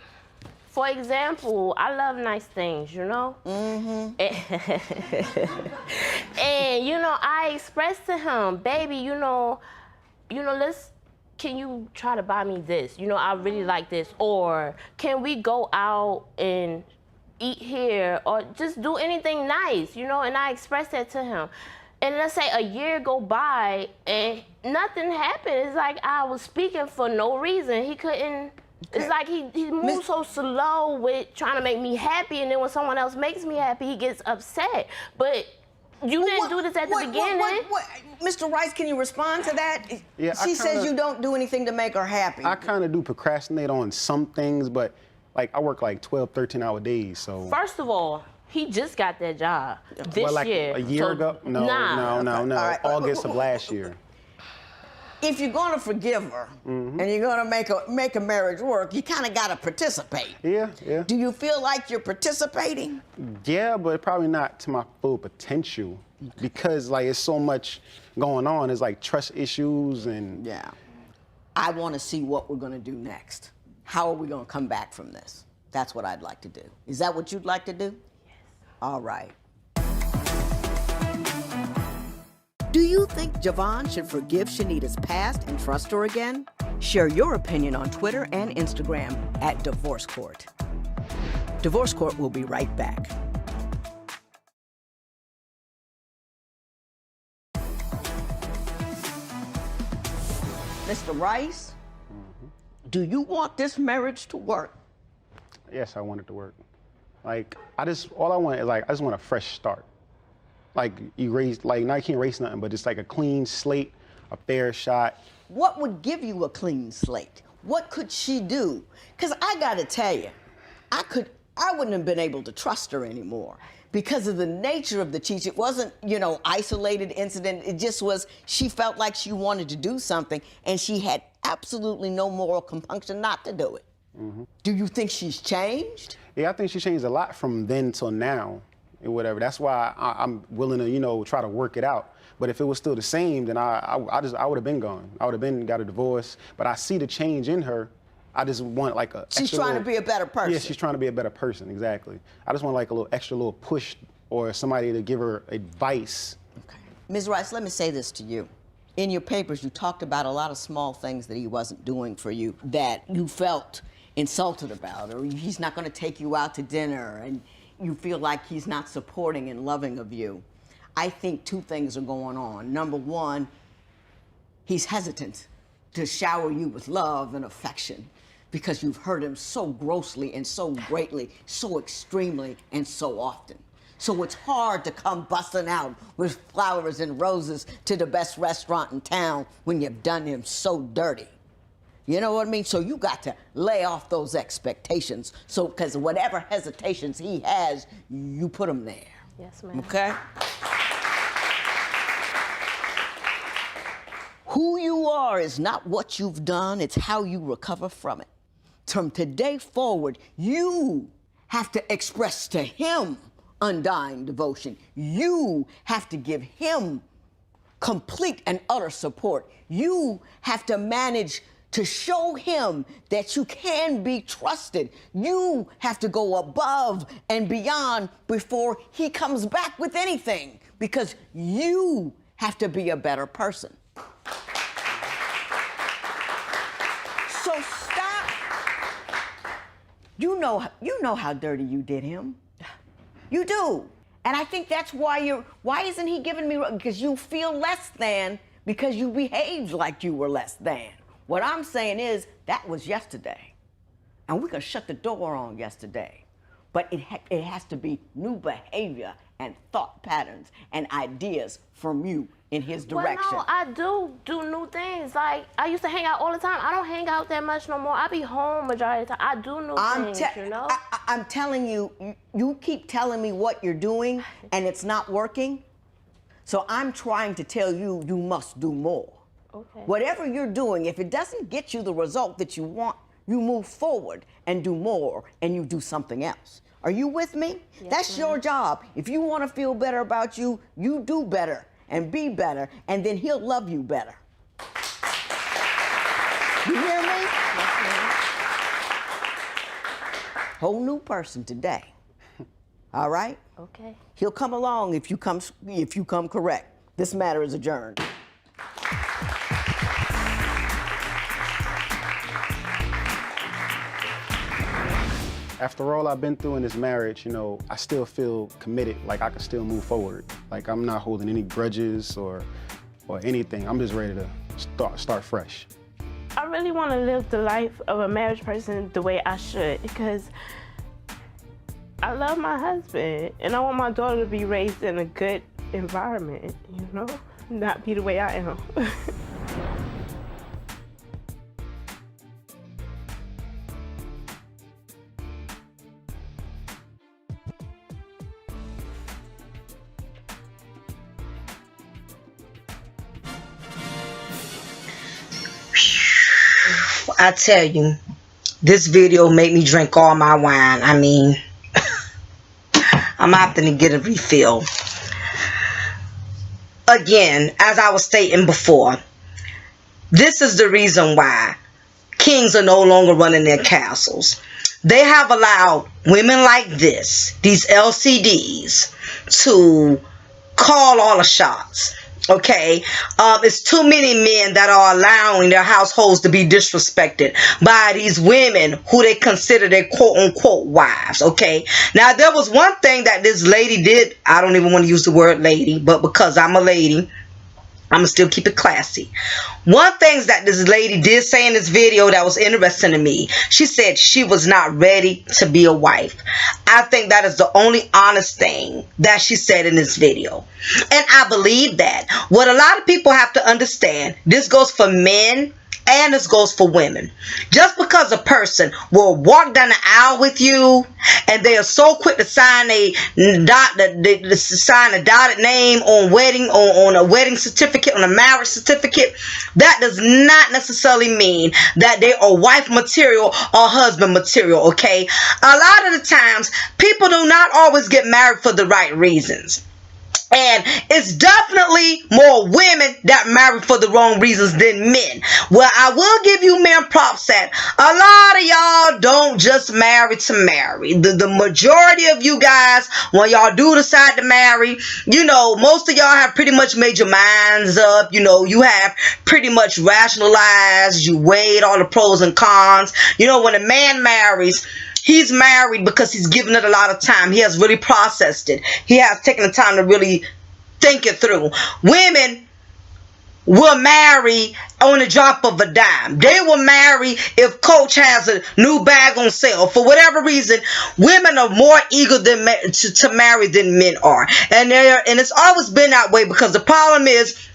for example, I love nice things, you know? And, I expressed to him, baby, can you try to buy me this? I really like this. Or can we go out and eat here or just do anything nice, you know, and I expressed that to him. And let's say a year go by and nothing happened. It's like I was speaking for no reason. He couldn't, it's like he moves so slow with trying to make me happy, and then when someone else makes me happy, he gets upset. But you didn't do this at the beginning. Mr. Rice, can you respond to that? Yeah, she says you don't do anything to make her happy. I kind of do procrastinate on some things, but like I work like 12, 13-hour days, so. First of all, he just got that job this like year. A year ago? No, no. Right. August of last year. If you're gonna forgive her and you're gonna make a marriage work, you kind of gotta participate. Yeah. Do you feel like you're participating? Yeah, but probably not to my full potential because like it's so much going on. It's like trust issues and. Yeah. I want to see what we're gonna do next. How are we gonna come back from this? That's what I'd like to do. Is that what you'd like to do? Yes. All right. Do you think Javon should forgive Shanita's past and trust her again? Share your opinion on Twitter and Instagram at Divorce Court. Divorce Court will be right back. Mr. Rice, do you want this marriage to work? Yes, I want it to work. Like all I want is like I just want a fresh start. Like erase, like now you can't erase nothing, but it's like a clean slate, a fair shot. What would give you a clean slate? What could she do? Because I gotta tell you, I wouldn't have been able to trust her anymore because of the nature of the cheat. It wasn't, isolated incident. It just was, she felt like she wanted to do something and she had absolutely no moral compunction not to do it. Do you think she's changed? Yeah, I think she changed a lot from then till now. And whatever. That's why I'm willing to, try to work it out. But if it was still the same, then I would have been gone. I would have got a divorce. But I see the change in her. I just want like a. She's trying to be a better person. Yeah, she's trying to be a better person. Exactly. I just want like a little extra push or somebody to give her advice. Okay. Ms. Rice, let me say this to you. In your papers, you talked about a lot of small things that he wasn't doing for you that you felt insulted about, or he's not going to take you out to dinner, and you feel like he's not supporting and loving of you. I think two things are going on. Number one, he's hesitant to shower you with love and affection because you've hurt him so grossly and so greatly, so extremely, and so often. So it's hard to come busting out with flowers and roses to the best restaurant in town when you've done him so dirty. You know what I mean? So you got to lay off those expectations. So, because whatever hesitations he has, you put him there. Yes, ma'am. Okay? Who you are is not what you've done, it's how you recover from it. From today forward, you have to express to him undying devotion. You have to give him complete and utter support. You have to manage to show him that you can be trusted. You have to go above and beyond before he comes back with anything, because you have to be a better person. So stop. You know how dirty you did him. You do. And I think that's why isn't he giving me, because you feel less than because you behaved like you were less than. What I'm saying is, that was yesterday. And we can shut the door on yesterday. But it has to be new behavior and thought patterns and ideas from you in his direction. Well, no, I do new things. Like, I used to hang out all the time. I don't hang out that much no more. I be home majority of the time. I do new things, you know? I'm telling you, you keep telling me what you're doing and it's not working. So I'm trying to tell you, you must do more. Okay. Whatever you're doing, if it doesn't get you the result that you want, you move forward and do more, and you do something else. Are you with me? Yes, That's your job. If you want to feel better about you, you do better and be better, and then he'll love you better. You hear me? Yes, Whole new person today. All right? okay. He'll come along if you come correct. This matter is adjourned. After all I've been through in this marriage, you know, I still feel committed, like I can still move forward. Like I'm not holding any grudges or anything. I'm just ready to start fresh. I really want to live the life of a married person the way I should, because I love my husband and I want my daughter to be raised in a good environment, you know, not be the way I am. I tell you, this video made me drink all my wine. I mean, I'm opting to get a refill. Again, as I was stating before, this is the reason why kings are no longer running their castles. They have allowed women like this, these LCDs, to call all the shots. Okay, it's too many men that are allowing their households to be disrespected by these women who they consider their quote-unquote wives. Okay, now there was one thing that this lady did. I don't even want to use the word lady, but because I'm a lady, I'm gonna still keep it classy. One thing that this lady did say in this video that was interesting to me, she said she was not ready to be a wife. I think that is the only honest thing that she said in this video. And I believe that. What a lot of people have to understand, this goes for men and this goes for women. Just because a person will walk down the aisle with you and they are so quick to sign a dotted name on a wedding certificate, on a marriage certificate, that does not necessarily mean that they are wife material or husband material. Okay, a lot of the times people do not always get married for the right reasons. And it's definitely more women that marry for the wrong reasons than men. Well, I will give you men props that a lot of y'all don't just marry to marry. The majority of you guys, when y'all do decide to marry, you know, most of y'all have pretty much made your minds up. You know, you have pretty much rationalized, you weighed all the pros and cons. You know, when a man marries, he's married because he's given it a lot of time. He has really processed it. He has taken the time to really think it through. Women will marry on the drop of a dime. They will marry if Coach has a new bag on sale. For whatever reason, women are more eager to marry than men are. And it's always been that way, because the problem is,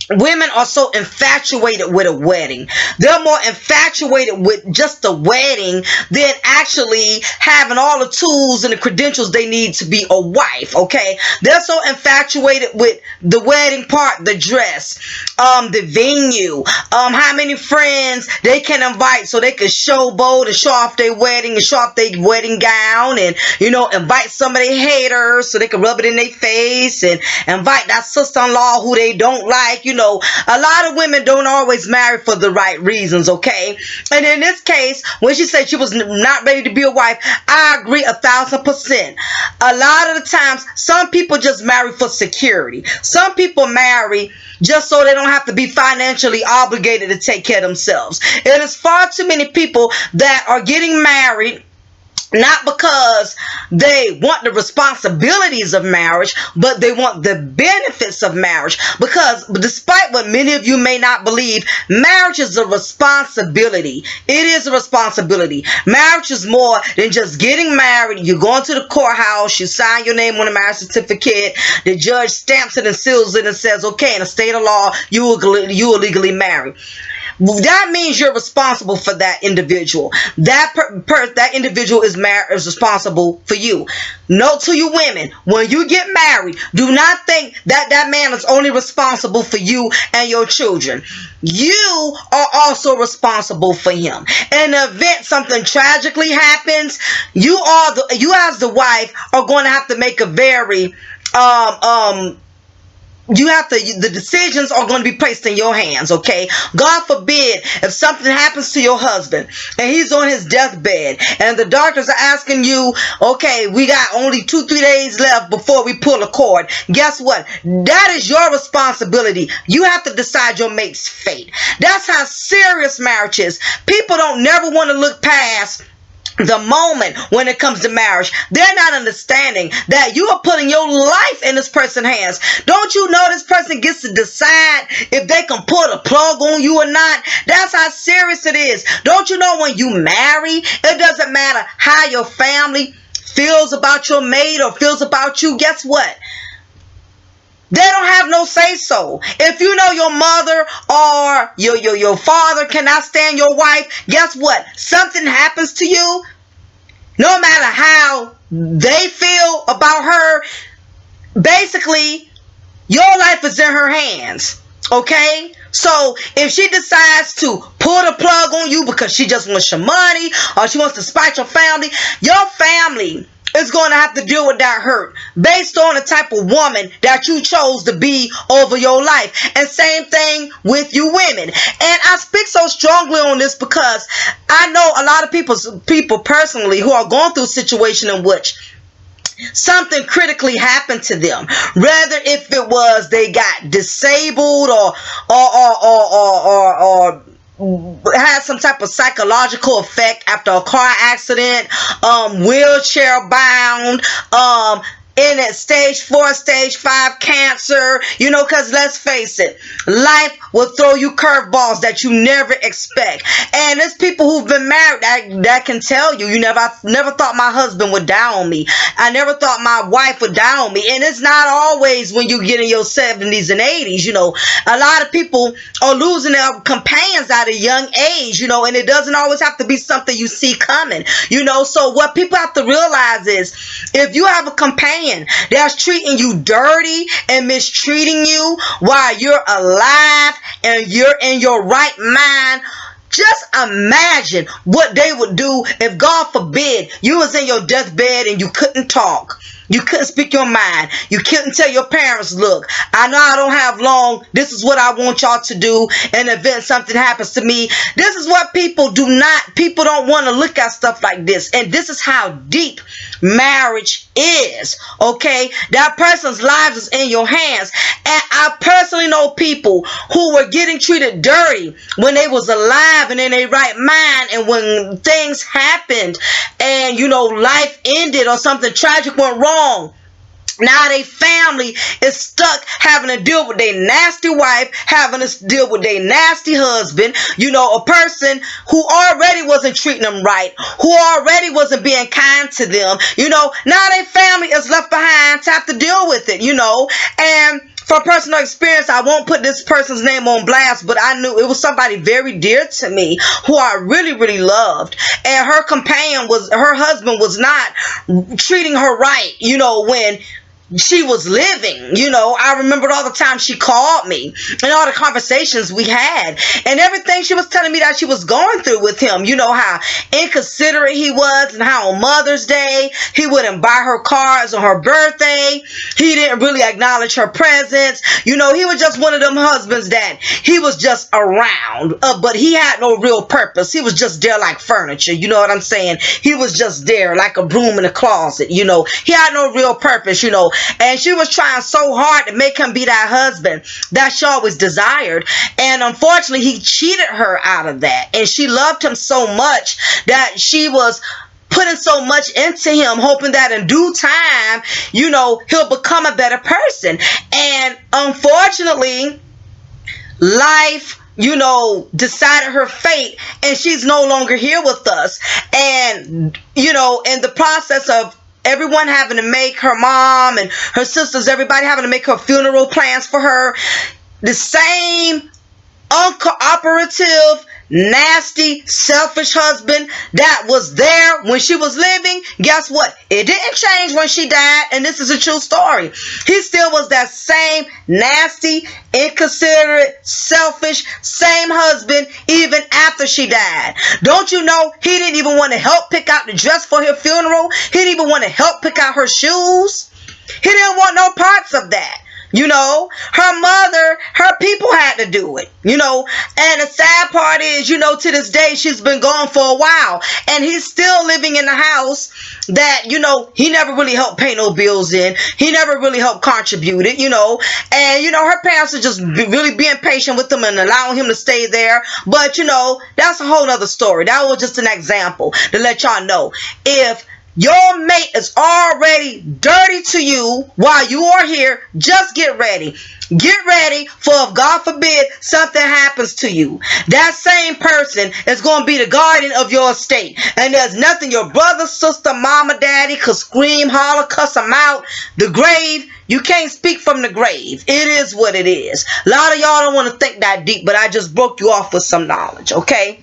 women are so infatuated with a wedding. They're more infatuated with just the wedding than actually having all the tools and the credentials they need to be a wife. Okay, they're so infatuated with the wedding part, the dress, the venue, how many friends they can invite so they can showboat and show off their wedding and show off their wedding gown, and you know, invite some of their haters so they can rub it in their face, and invite that sister-in-law who they don't like. You know, a lot of women don't always marry for the right reasons. Okay, and in this case, when she said she was not ready to be a wife, I agree 1,000%. A lot of the times, some people just marry for security. Some people marry just so they don't have to be financially obligated to take care of themselves. It is far too many people that are getting married not because they want the responsibilities of marriage, but they want the benefits of marriage. Because despite what many of you may not believe, marriage is a responsibility. It is a responsibility. Marriage is more than just getting married. You're going to the courthouse, you sign your name on a marriage certificate, the judge stamps it and seals it and says, okay, in a state of law, you are legally married. That means you're responsible for that individual. That individual is responsible for you. Note to you women, when you get married, do not think that that man is only responsible for you and your children. You are also responsible for him. In the event something tragically happens, you as the wife are going to have to make a very the decisions are going to be placed in your hands. Okay, God forbid if something happens to your husband and he's on his deathbed and the doctors are asking you, okay, we got only 2-3 days left before we pull a cord. Guess what? That is your responsibility. You have to decide your mate's fate. That's how serious marriage is. People don't never want to look past the moment when it comes to marriage. They're not understanding that you are putting your life in this person's hands. Don't you know this person gets to decide if they can put a plug on you or not? That's how serious it is. Don't you know when you marry, it doesn't matter how your family feels about your mate or feels about you. Guess what? They don't have no say so. If you know your mother or your father cannot stand your wife, guess what? Something happens to you, no matter how they feel about her, basically your life is in her hands. Okay? So if she decides to pull the plug on you because she just wants your money or she wants to spite your family is going to have to deal with that hurt based on the type of woman that you chose to be over your life. And same thing with you women. And I speak so strongly on this because I know a lot of people personally who are going through a situation in which something critically happened to them, rather if it was they got disabled or had some type of psychological effect after a car accident, wheelchair bound, in at stage 4, stage 5 cancer, because let's face it, life will throw you curveballs that you never expect. And there's people who've been married that can tell you, I never thought my husband would die on me. I never thought my wife would die on me. And it's not always when you get in your 70s and 80s, a lot of people are losing their companions at a young age, and it doesn't always have to be something you see coming, so what people have to realize is if you have a companion that's treating you dirty and mistreating you while you're alive and you're in your right mind, just imagine what they would do if, God forbid, you was in your deathbed and you couldn't talk. You couldn't speak your mind. You couldn't tell your parents, look, I know I don't have long. This is what I want y'all to do in the event something happens to me. This is what people don't want to look at stuff like this. And this is how deep marriage is, okay? That person's lives is in your hands. And I personally know people who were getting treated dirty when they was alive and in their right mind, and when things happened and life ended or something tragic went wrong, now their family is stuck having to deal with their nasty wife, having to deal with their nasty husband, a person who already wasn't treating them right, who already wasn't being kind to them, now their family is left behind to have to deal with it, and from personal experience, I won't put this person's name on blast, but I knew it was somebody very dear to me who I really, really loved. And her husband was not treating her right, when she was living. I remembered all the time she called me and all the conversations we had and everything she was telling me that she was going through with him. How inconsiderate he was, and how on Mother's Day he wouldn't buy her cards on her birthday. He didn't really acknowledge her presence. He was just one of them husbands that he was just around, but he had no real purpose. He was just there like furniture. You know what I'm saying? He was just there like a broom in a closet. He had no real purpose, and she was trying so hard to make him be that husband that she always desired. And unfortunately, he cheated her out of that. And she loved him so much that she was putting so much into him, hoping that in due time, he'll become a better person. And unfortunately, life decided her fate, and she's no longer here with us. And in the process of everyone having to make, her mom and her sisters, everybody having to make her funeral plans for her, the same uncooperative, nasty, selfish husband that was there when she was living, guess what? It didn't change when she died, and this is a true story. He still was that same nasty, inconsiderate, selfish, same husband even after she died. Don't you know he didn't even want to help pick out the dress for her funeral? He didn't even want to help pick out her shoes. He didn't want no parts of that. You know, her mother, her people had to do it, you know. And the sad part is, you know, to this day, she's been gone for a while. And he's still living in the house that, you know, he never really helped pay no bills in. He never really helped contribute it, you know. And, you know, her parents are just really being patient with him and allowing him to stay there. But, you know, that's a whole nother story. That was just an example to let y'all know. If your mate is already dirty to you while you are here, just get ready. Get ready for if God forbid something happens to you. That same person is going to be the guardian of your estate. And there's nothing your brother, sister, mama, daddy could scream, holler, cuss them out. The grave, you can't speak from the grave. It is what it is. A lot of y'all don't want to think that deep, but I just broke you off with some knowledge, okay?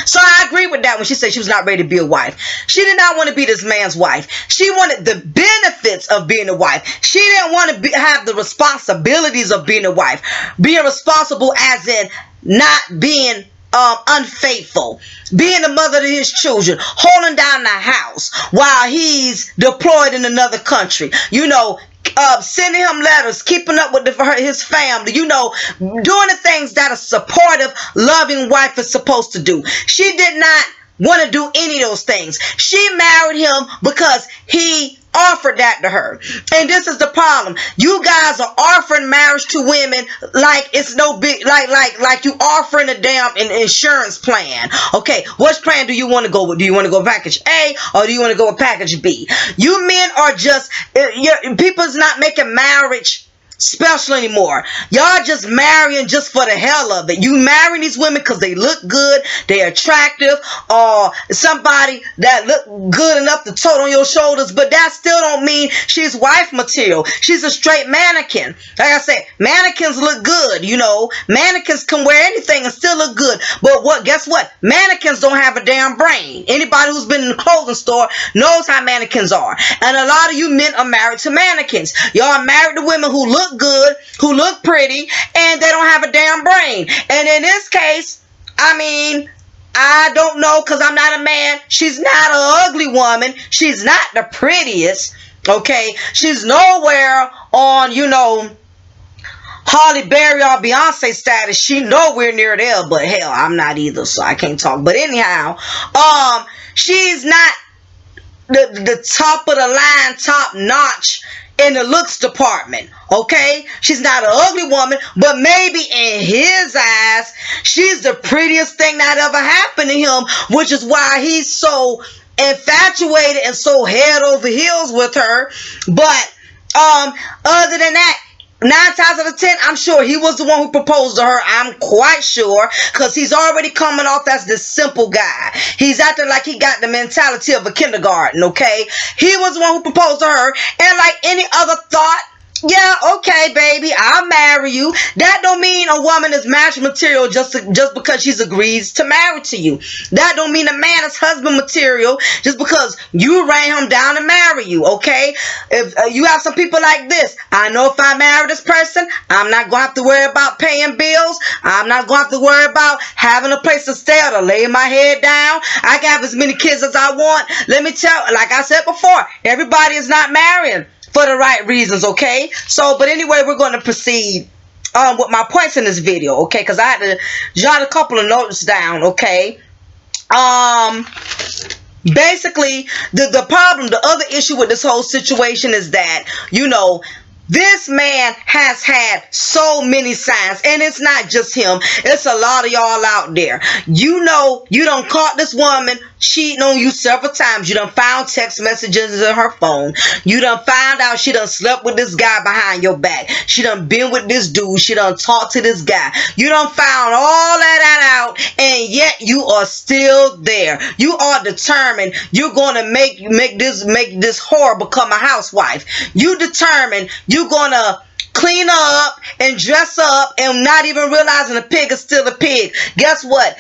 So I agree with that when she said she was not ready to be a wife. She did not want to be this man's wife. She wanted the benefits of being a wife. She didn't want to have the responsibilities of being a wife. Being responsible as in not being unfaithful, being the mother to his children, holding down the house while he's deployed in another country. You know, sending him letters, keeping up with his family, you know, doing the things that a supportive, loving wife is supposed to do. She did not want to do any of those things. She married him because he offered that to her. And this is the problem. You guys are offering marriage to women like it's no big, like you offering a damn insurance plan. Okay, which plan do you want to go with? Do you want to go package A or do you want to go with package B? You men are just, people's not making marriage special anymore. Y'all just marrying just for the hell of it. You marrying these women because they look good, they're attractive, or somebody that look good enough to tote on your shoulders, but that still don't mean she's wife material. She's a straight mannequin. Like I said, mannequins look good, you know. Mannequins can wear anything and still look good. But guess what? Mannequins don't have a damn brain. Anybody who's been in the clothing store knows how mannequins are. And a lot of you men are married to mannequins. Y'all are married to women who look good, who look pretty, and they don't have a damn brain. And in this case, I mean, I don't know, because I'm not a man. She's not an ugly woman. She's not the prettiest, okay? She's nowhere on, you know, Halle Berry or Beyonce status. She nowhere near there, but hell, I'm not either, so I can't talk. But anyhow, she's not the top of the line, top notch in the looks department, okay? She's not an ugly woman, but maybe in his eyes, she's the prettiest thing that ever happened to him, which is why he's so infatuated and so head over heels with her. But other than that, 9 times out of 10, I'm sure he was the one who proposed to her. I'm quite sure, because he's already coming off as this simple guy. He's acting like he got the mentality of a kindergarten, okay? He was the one who proposed to her, and like any other thought, yeah, okay, baby, I'll marry you. That don't mean a woman is match material just because she's agrees to marry to you. That don't mean a man is husband material just because you ran him down to marry you, okay? If you have some people like this, I know if I marry this person, I'm not going to have to worry about paying bills. I'm not going to have to worry about having a place to stay or to lay my head down. I can have as many kids as I want. Let me tell, like I said before, everybody is not marrying for the right reasons, okay? So, but anyway, we're going to proceed with my points in this video, okay? Because I had to jot a couple of notes down, okay? Basically, the problem, the other issue with this whole situation is that, you know, this man has had so many signs, and it's not just him. It's a lot of y'all out there. You know, you done caught this woman cheating on you several times. You done found text messages in her phone. You done found out she done slept with this guy behind your back. She done been with this dude. She done talked to this guy. You done found all that out, and yet you are still there. You are determined you're going to make this whore become a housewife. You determined you're going to clean up and dress up and not even realizing a pig is still a pig. Guess what?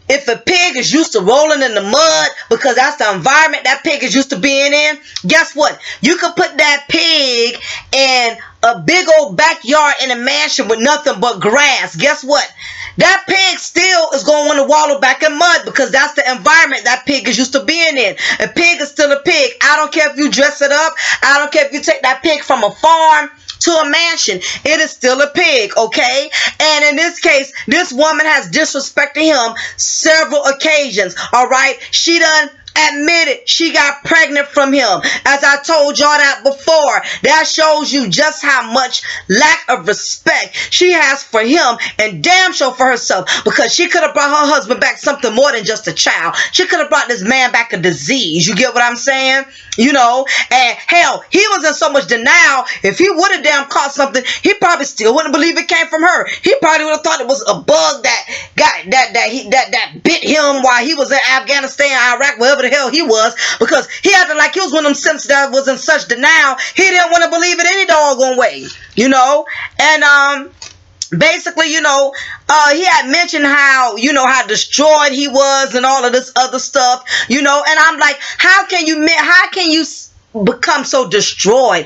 If a pig is used to rolling in the mud because that's the environment that pig is used to being in, guess what? You can put that pig in a big old backyard in a mansion with nothing but grass. Guess what? That pig still is going to want to wallow back in mud because that's the environment that pig is used to being in. A pig is still a pig. I don't care if you dress it up. I don't care if you take that pig from a farm to a mansion, it is still a pig, okay? And in this case, this woman has disrespected him several occasions, all right? She done admitted she got pregnant from him. As I told y'all that before, that shows you just how much lack of respect she has for him and damn sure for herself, because she could have brought her husband back something more than just a child. She could have brought this man back a disease. You get what I'm saying? You know, and hell, he was in so much denial. If he would have damn caught something, he probably still wouldn't believe it came from her. He probably would have thought it was a bug that bit him while he was in Afghanistan, Iraq, wherever the hell he was, because he acted like he was one of them simps that was in such denial. He didn't want to believe it any doggone way, you know. And basically, you know, he had mentioned how, you know, how destroyed he was and all of this other stuff, you know. And I'm like, how can you become so destroyed?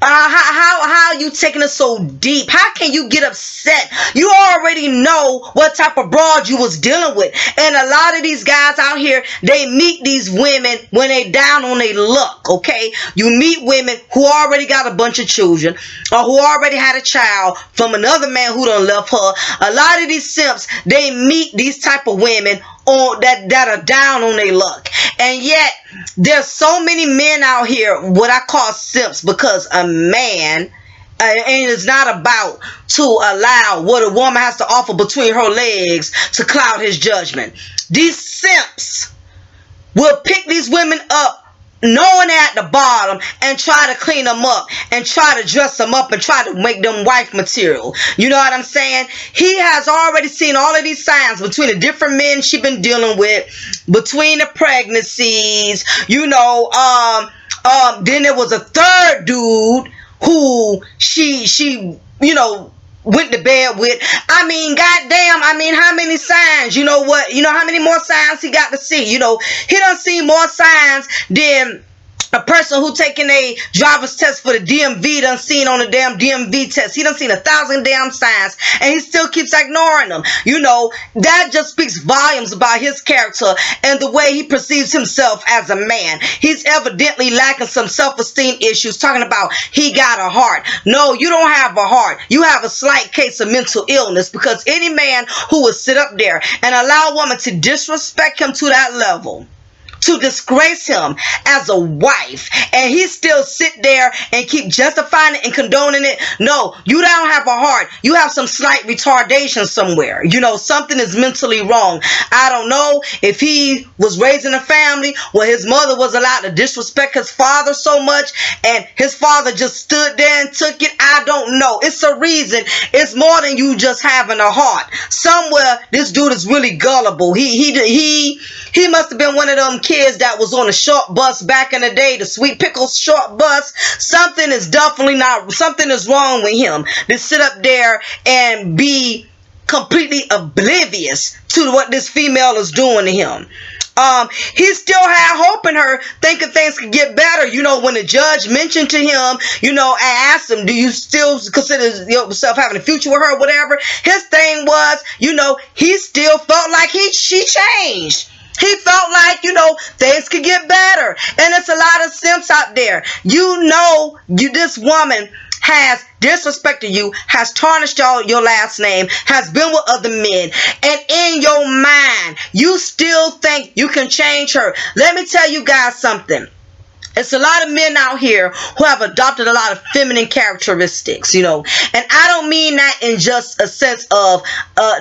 How are you taking it so deep? How can you get upset? You already know what type of broad you was dealing with. And a lot of these guys out here, they meet these women when they down on their luck, okay? You meet women who already got a bunch of children, or who already had a child from another man who done left her. A lot of these simps, they meet these type of women that are down on their luck. And yet there's so many men out here what I call simps, because a man, and it's not about to allow what a woman has to offer between her legs to cloud his judgment. These simps will pick these women up knowing they're at the bottom and try to clean them up and try to dress them up and try to make them wife material. You know what I'm saying? He has already seen all of these signs between the different men she been dealing with, between the pregnancies, you know. Then there was a third dude who she you know, went to bed with. I mean, goddamn, I mean, how many signs? You know what? You know how many more signs he got to see? You know, he done seen more signs than a person who taking a driver's test for the DMV done seen on the damn DMV test. He done seen 1,000 damn signs, and he still keeps ignoring them. You know, that just speaks volumes about his character and the way he perceives himself as a man. He's evidently lacking some self-esteem issues, talking about he got a heart. No, you don't have a heart. You have a slight case of mental illness, because any man who would sit up there and allow a woman to disrespect him to that level, to disgrace him as a wife, and he still sit there and keep justifying it and condoning it. No, you don't have a heart. You have some slight retardation somewhere. You know, something is mentally wrong. I don't know if he was raised in a family where his mother was allowed to disrespect his father so much, and his father just stood there and took it. I don't know. It's a reason. It's more than you just having a heart. Somewhere this dude is really gullible. He must have been one of them kids that was on a short bus back in the day, the Sweet Pickles short bus. Something is wrong with him to sit up there and be completely oblivious to what this female is doing to him. He still had hope in her, thinking things could get better. You know, when the judge mentioned to him, you know, and asked him, do you still consider yourself having a future with her or whatever? His thing was, you know, he still felt like she changed. He felt like, you know, things could get better. And it's a lot of simps out there. You know, this woman has disrespected you, has tarnished your last name, has been with other men, and in your mind, you still think you can change her. Let me tell you guys something. It's a lot of men out here who have adopted a lot of feminine characteristics, you know. And I don't mean that in just a sense of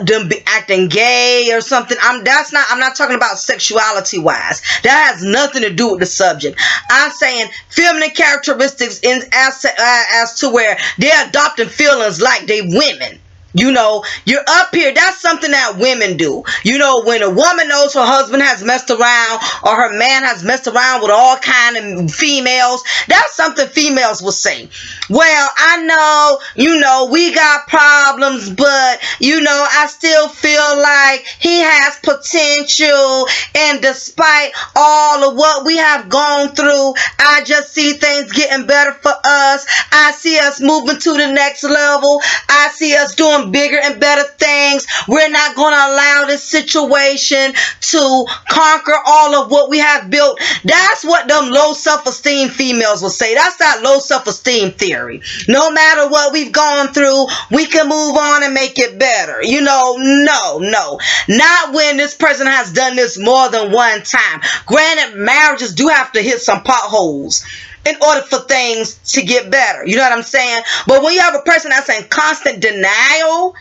them acting gay or something. I'm not talking about sexuality wise. That has nothing to do with the subject. I'm saying feminine characteristics as to where they're adopting feelings like they women. You know, you're up here. That's something that women do. You know, when a woman knows her husband has messed around or her man has messed around with all kind of females, that's something females will say. Well, I know, you know, we got problems, but, you know, I still feel like he has potential. And despite all of what we have gone through, I just see things getting better for us. I see us moving to the next level. I see us doing on bigger and better things. We're not going to allow this situation to conquer all of what we have built. That's what them low self-esteem females will say. That's that low self-esteem theory. No matter what we've gone through, we can move on and make it better. You know, no. Not when this person has done this more than one time. Granted, marriages do have to hit some potholes in order for things to get better. You know what I'm saying? But when you have a person that's in constant denial,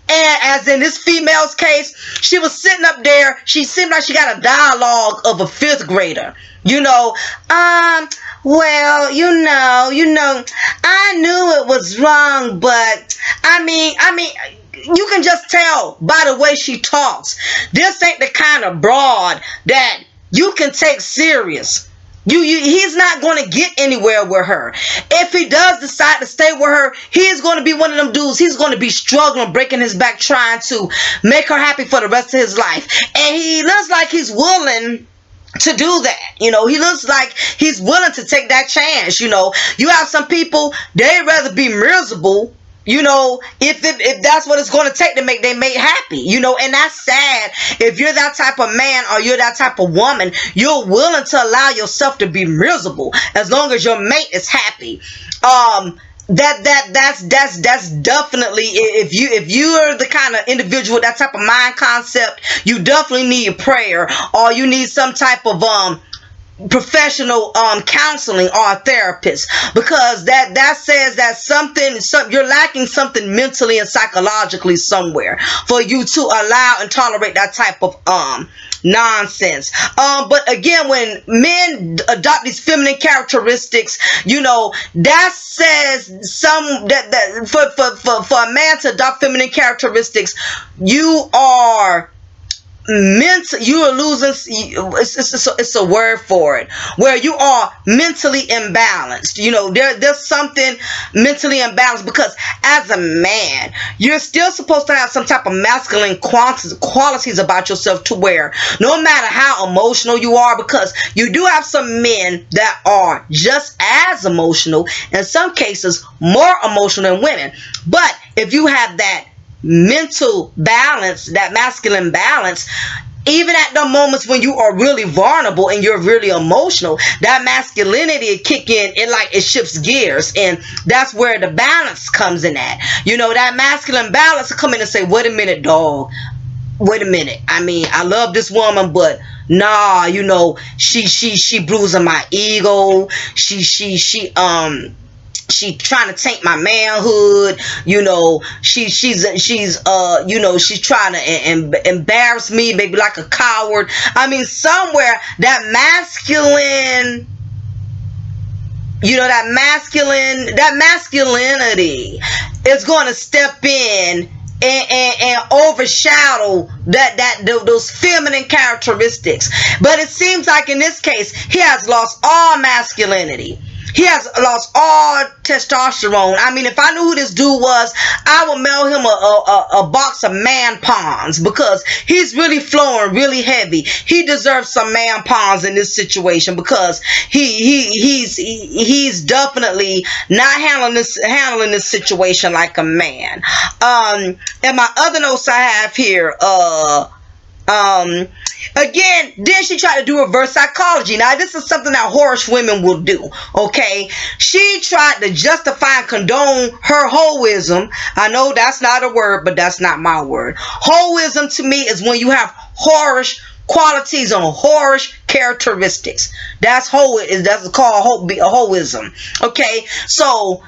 and as in this female's case, she was sitting up there, she seemed like she got a dialogue of a 5th grader. You know, well, you know, I knew it was wrong, but I mean, you can just tell by the way she talks. This ain't the kind of broad that you can take serious. He's not going to get anywhere with her. If he does decide to stay with her, he's going to be one of them dudes. He's going to be struggling, breaking his back, trying to make her happy for the rest of his life. And he looks like he's willing to do that. You know, he looks like he's willing to take that chance. You know, you have some people, they'd rather be miserable, you know, if that's what it's going to take to make their mate happy, you know, and that's sad. If you're that type of man or you're that type of woman, you're willing to allow yourself to be miserable as long as your mate is happy. That's definitely, if you're the kind of individual with that type of mind concept, you definitely need prayer, or you need some type of professional counseling or a therapist, because that says that you're lacking something mentally and psychologically somewhere for you to allow and tolerate that type of nonsense. But again, when men adopt these feminine characteristics, you know, that says for a man to adopt feminine characteristics, you are losing, it's a word for it, where you are mentally imbalanced. You know, there's something mentally imbalanced, because as a man, you're still supposed to have some type of masculine qualities about yourself, to where no matter how emotional you are, because you do have some men that are just as emotional, in some cases more emotional than women. But if you have that mental balance, that masculine balance, even at the moments when you are really vulnerable and you're really emotional, that masculinity kick in, it shifts gears, and that's where the balance comes in at. You know, that masculine balance will come in and say, wait a minute, dog, wait a minute, I mean, I love this woman, but nah, you know, she bruising my ego, she trying to taint my manhood, you know, she's you know, she's trying to embarrass me, maybe like a coward. I mean, somewhere that masculine, you know, that masculinity is going to step in and overshadow those feminine characteristics. But it seems like in this case, he has lost all masculinity. He has lost all testosterone. I mean, if I knew who this dude was, I would mail him a box of man pawns, because he's really flowing really heavy. He deserves some man pawns in this situation, because he's definitely not handling this situation like a man. And my other notes I have here, again, then she tried to do reverse psychology. Now, this is something that whorish women will do, okay? She tried to justify and condone her hoism. I know that's not a word, but that's not my word. Hoism to me is when you have whorish qualities and whorish characteristics. That's called hoism, okay? So,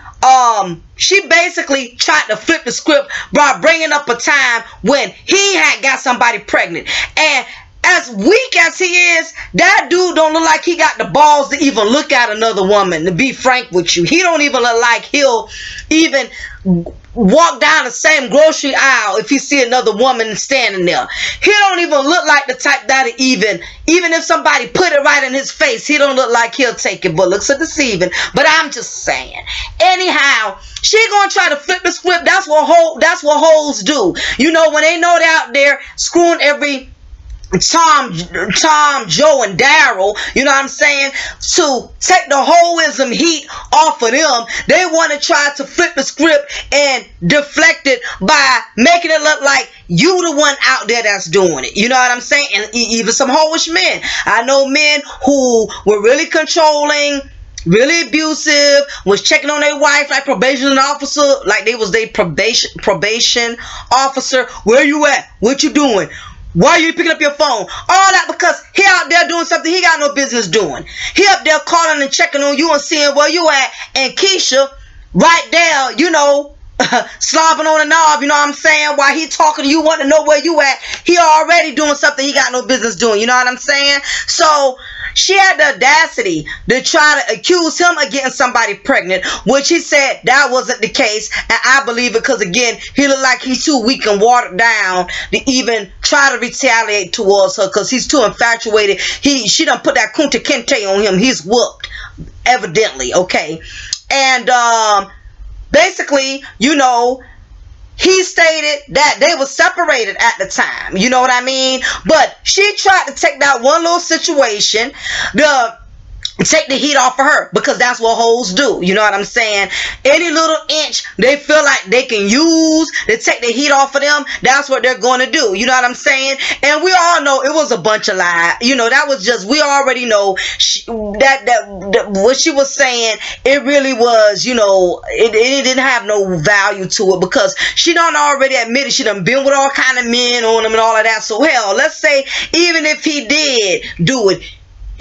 she basically tried to flip the script by bringing up a time when he had got somebody pregnant. And as weak as he is, that dude don't look like he got the balls to even look at another woman, to be frank with you. He don't even look like he'll even walk down the same grocery aisle if he see another woman standing there. He don't even look like the type that even if somebody put it right in his face, he don't look like he'll take it. But looks are deceiving. But I'm just saying. Anyhow, she gonna try to flip the script. That's what hoes do. You know, when they know they're out there screwing every Tom, Joe, and Daryl, you know what I'm saying, to take the hoism heat off of them. They want to try to flip the script and deflect it by making it look like you the one out there that's doing it. You know what I'm saying? And even some hoish men. I know men who were really controlling, really abusive, was checking on their wife like probation officer, like they was their probation officer. Where you at? What you doing? Why are you picking up your phone? All that because he out there doing something he got no business doing. He up there calling and checking on you and seeing where you at. And Keisha, right there, you know, slobbing on the knob, you know what I'm saying? While he talking to you, want to know where you at. He already doing something he got no business doing. You know what I'm saying? So she had the audacity to try to accuse him of getting somebody pregnant, which he said that wasn't the case. And I believe it because, again, he looked like he's too weak and watered down to even try to retaliate towards her because he's too infatuated. She done put that kunta kinte on him. He's whooped, evidently, okay? And basically, you know, he stated that they were separated at the time. You know what I mean? But she tried to take that one little situation, take the heat off of her, because that's what hoes do. You know what I'm saying? Any little inch they feel like they can use to take the heat off of them, that's what they're going to do. You know what I'm saying? And we all know it was a bunch of lies. You know, that was just, we already know that what she was saying, it really was, you know, it didn't have no value to it, because she done already admitted she done been with all kind of men on him and all of that. So hell, let's say even if he did do it,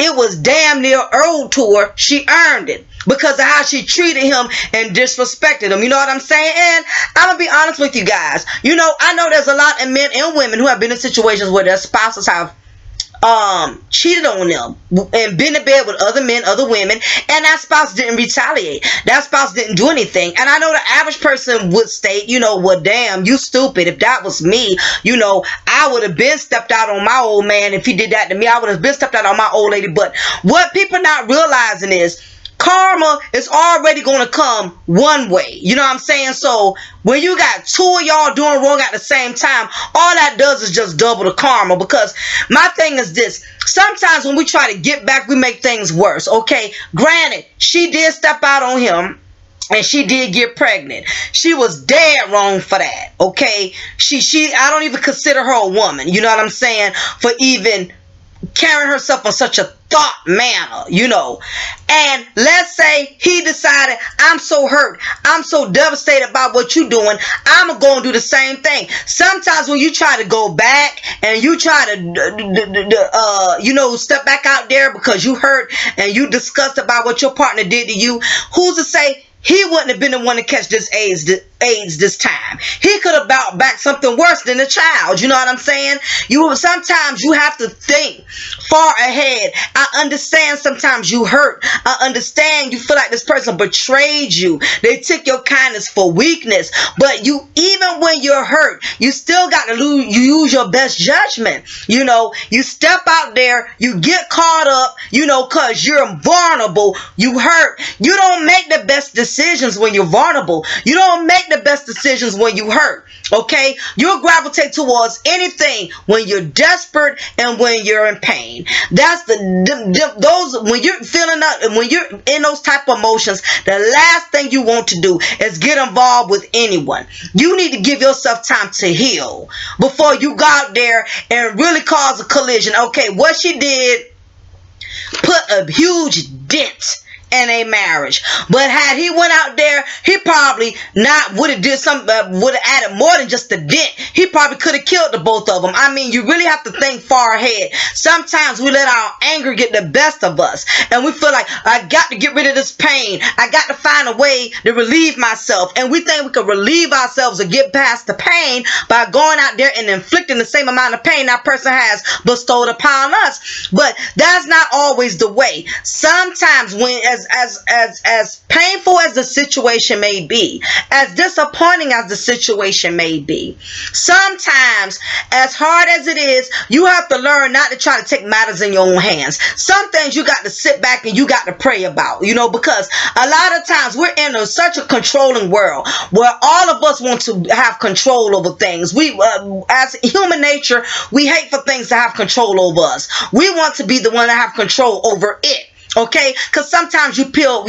it was damn near owed to her. She earned it because of how she treated him and disrespected him. You know what I'm saying? And I'm going to be honest with you guys. You know, I know there's a lot of men and women who have been in situations where their spouses have cheated on them and been in bed with other men, other women, and that spouse didn't retaliate. That spouse didn't do anything. And I know the average person would state, you know, well, damn, you stupid. If that was me, you know, I would have been stepped out on my old man. If he did that to me, I would have been stepped out on my old lady. But what people not realizing is karma is already going to come one way. You know what I'm saying? So when you got two of y'all doing wrong at the same time, all that does is just double the karma. Because my thing is this: sometimes when we try to get back, we make things worse. Okay, granted, she did step out on him and she did get pregnant. She was dead wrong for that. Okay, I don't even consider her a woman. You know what I'm saying? For even carrying herself in such a thought manner, you know. And let's say he decided, I'm so hurt, I'm so devastated about what you're doing, I'm gonna do the same thing. Sometimes when you try to go back and you try to you know, step back out there because you hurt and you disgusted about what your partner did to you, who's to say he wouldn't have been the one to catch this AIDS this time? He could have brought back something worse than a child. You know what I'm saying? Sometimes you have to think far ahead. I understand sometimes you hurt. I understand you feel like this person betrayed you. They took your kindness for weakness. But you, even when you're hurt, you still got to use your best judgment. You know, you step out there, you get caught up, you know, because you're vulnerable, you hurt. You don't make the best decisions when you're vulnerable. You don't make the best decisions when you hurt. Okay, you'll gravitate towards anything when you're desperate and when you're in pain. That's those, when you're feeling that, when you're in those type of emotions, the last thing you want to do is get involved with anyone. You need to give yourself time to heal before you go out there and really cause a collision. Okay, what she did put a huge dent in a marriage, but had he went out there, he probably not would have did something, would have added more than just a dent. He probably could have killed the both of them. I mean, you really have to think far ahead. Sometimes we let our anger get the best of us, and we feel like, I got to get rid of this pain, I got to find a way to relieve myself, and we think we can relieve ourselves or get past the pain by going out there and inflicting the same amount of pain that person has bestowed upon us. But that's not always the way. Sometimes, when as as painful as the situation may be, as disappointing as the situation may be, sometimes, as hard as it is, you have to learn not to try to take matters in your own hands. Some things you got to sit back and you got to pray about, because a lot of times we're in such a controlling world where all of us want to have control over things. We, as human nature, we hate for things to have control over us. We want to be the one to have control over it. Okay, because sometimes you feel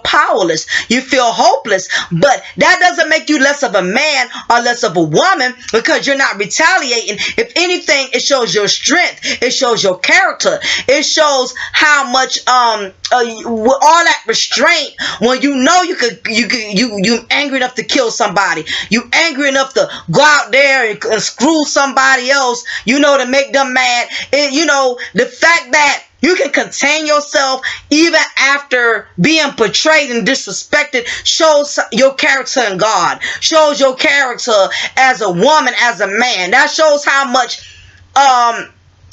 powerless, you feel hopeless, but that doesn't make you less of a man or less of a woman because you're not retaliating. If anything, it shows your strength, it shows your character, it shows how much with all that restraint, when you angry enough to kill somebody, you angry enough to go out there and screw somebody else, to make them mad. The fact that you can contain yourself even after being portrayed and disrespected shows your character in God, shows your character as a woman, as a man. That shows how much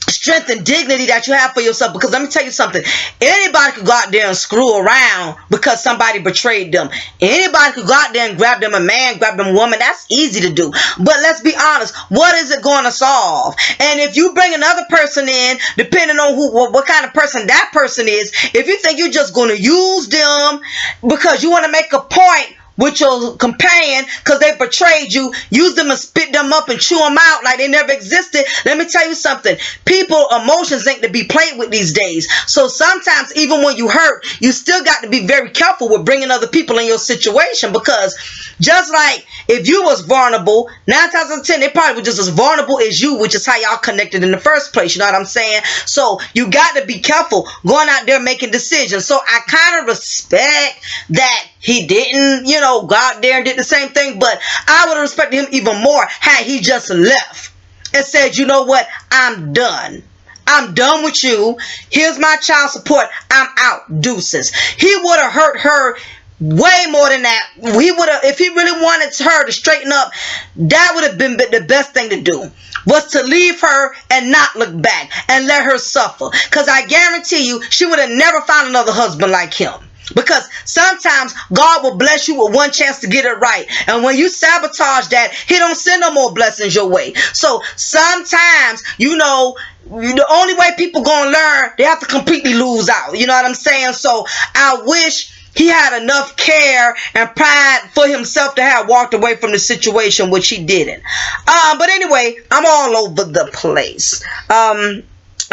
strength and dignity that you have for yourself. Because let me tell you something, anybody could go out there and screw around because somebody betrayed them. Anybody could go out there and grab them a man, grab them a woman. That's easy to do. But let's be honest, what is it going to solve? And if you bring another person in, depending on what kind of person that person is, if you think you're just going to use them because you want to make a point with your companion because they betrayed you, use them and spit them up and chew them out like they never existed. Let me tell you something. People emotions ain't to be played with these days. So sometimes even when you hurt, you still got to be very careful with bringing other people in your situation, because just like if you was vulnerable, 9 times out of 10 they probably were just as vulnerable as you, which is how y'all connected in the first place. You know what I'm saying? So you got to be careful going out there making decisions. So I kind of respect that he didn't, go out there and did the same thing, but I would have respected him even more had he just left and said, you know what, I'm done. I'm done with you. Here's my child support. I'm out. Deuces. He would have hurt her way more than that. He would have, if he really wanted her to straighten up, that would have been the best thing to do, was to leave her and not look back and let her suffer. Because I guarantee you, she would have never found another husband like him. Because sometimes God will bless you with one chance to get it right, and when you sabotage that, he don't send no more blessings your way. So sometimes, the only way people gonna learn, they have to completely lose out. You know what I'm saying? So I wish he had enough care and pride for himself to have walked away from the situation, which he didn't. But anyway, I'm all over the place.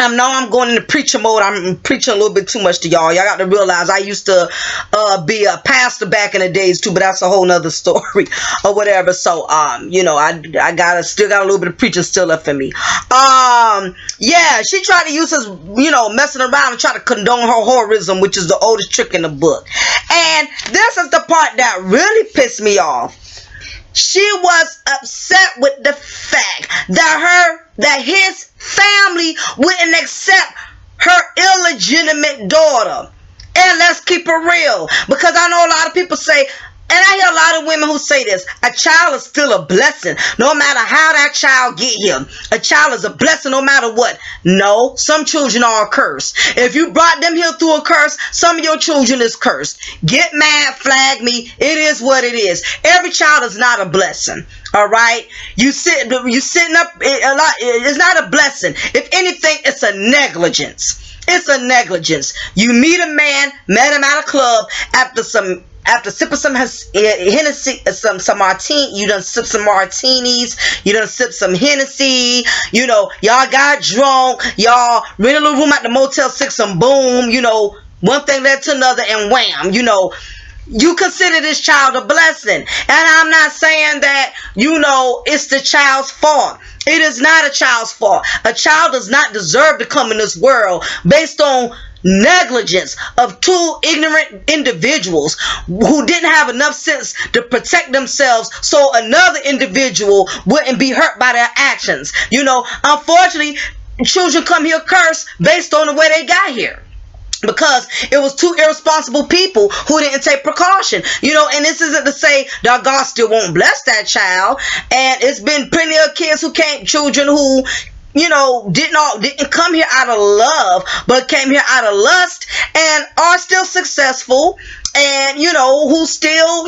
I know I'm going into preacher mode. I'm preaching a little bit too much to y'all. Y'all got to realize I used to be a pastor back in the days too, but that's a whole nother story or whatever. So I still got a little bit of preaching still left in me. Yeah, she tried to use us, messing around and try to condone her horrorism, which is the oldest trick in the book. And this is the part that really pissed me off. She was upset with the fact that his family wouldn't accept her illegitimate daughter. And let's keep it real, because I know a lot of people say, and I hear a lot of women who say this, a child is still a blessing no matter how that child get here. A child is a blessing no matter what. No, some children are a curse. If you brought them here through a curse, some of your children is cursed. Get mad, flag me. It is what it is. Every child is not a blessing. All right, you sitting up a lot. It's not a blessing. If anything, it's a negligence. It's a negligence. You meet a man, met him at a club after sipping some Hennessy, some martini. You done sip some martinis. You done sip some Hennessy. Y'all got drunk. Y'all rented a little room at the Motel 6 and boom. One thing led to another and wham. You consider this child a blessing. And I'm not saying that, it's the child's fault. It is not a child's fault. A child does not deserve to come in this world based on negligence of two ignorant individuals who didn't have enough sense to protect themselves so another individual wouldn't be hurt by their actions. Unfortunately, children come here cursed based on the way they got here, because it was two irresponsible people who didn't take precaution. And this isn't to say that God still won't bless that child. And it's been plenty of children who didn't come here out of love, but came here out of lust, and are still successful, and who still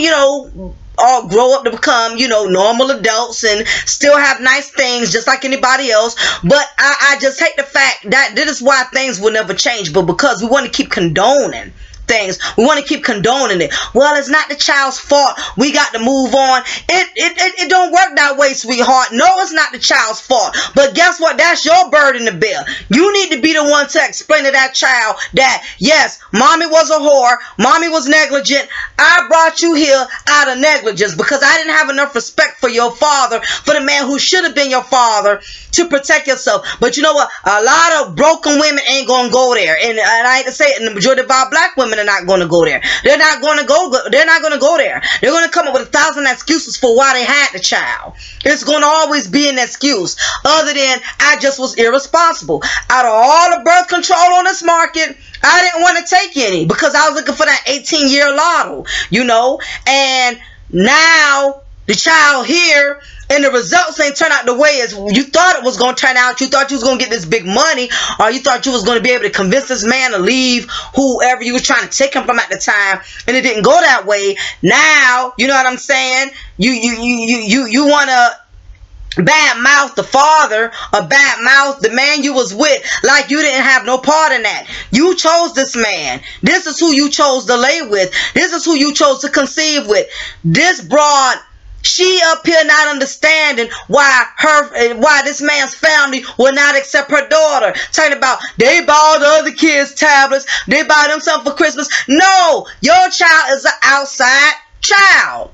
all grow up to become normal adults and still have nice things just like anybody else. But I just hate the fact that this is why things will never change, but because we want to keep condoning things, we want to keep condoning it. Well, it's not the child's fault, we got to move on. It don't work that way, sweetheart. No, it's not the child's fault, but guess what? That's your burden to bear. You need to be the one to explain to that child that yes, mommy was a whore, mommy was negligent, I brought you here out of negligence because I didn't have enough respect for your father, for the man who should have been your father, to protect yourself. But you know what? A lot of broken women ain't gonna go there, and I hate to say it, and the majority of our black women are not gonna go there. They're not gonna go there. They're gonna come up with 1,000 excuses for why they had the child. It's gonna always be an excuse other than I just was irresponsible. Out of all the birth control on this market, I didn't want to take any because I was looking for that 18-year lotto, and now the child here, and the results ain't turn out the way as you thought it was going to turn out. You thought you was going to get this big money, or you thought you was going to be able to convince this man to leave whoever you was trying to take him from at the time, and it didn't go that way. Now, you know what I'm saying? You want to bad mouth the father or bad mouth the man you was with like you didn't have no part in that. You chose this man. This is who you chose to lay with. This is who you chose to conceive with. This broad, she up here not understanding why this man's family will not accept her daughter. Talking about they bought the other kids tablets, they buy them something for Christmas. No, your child is an outside child.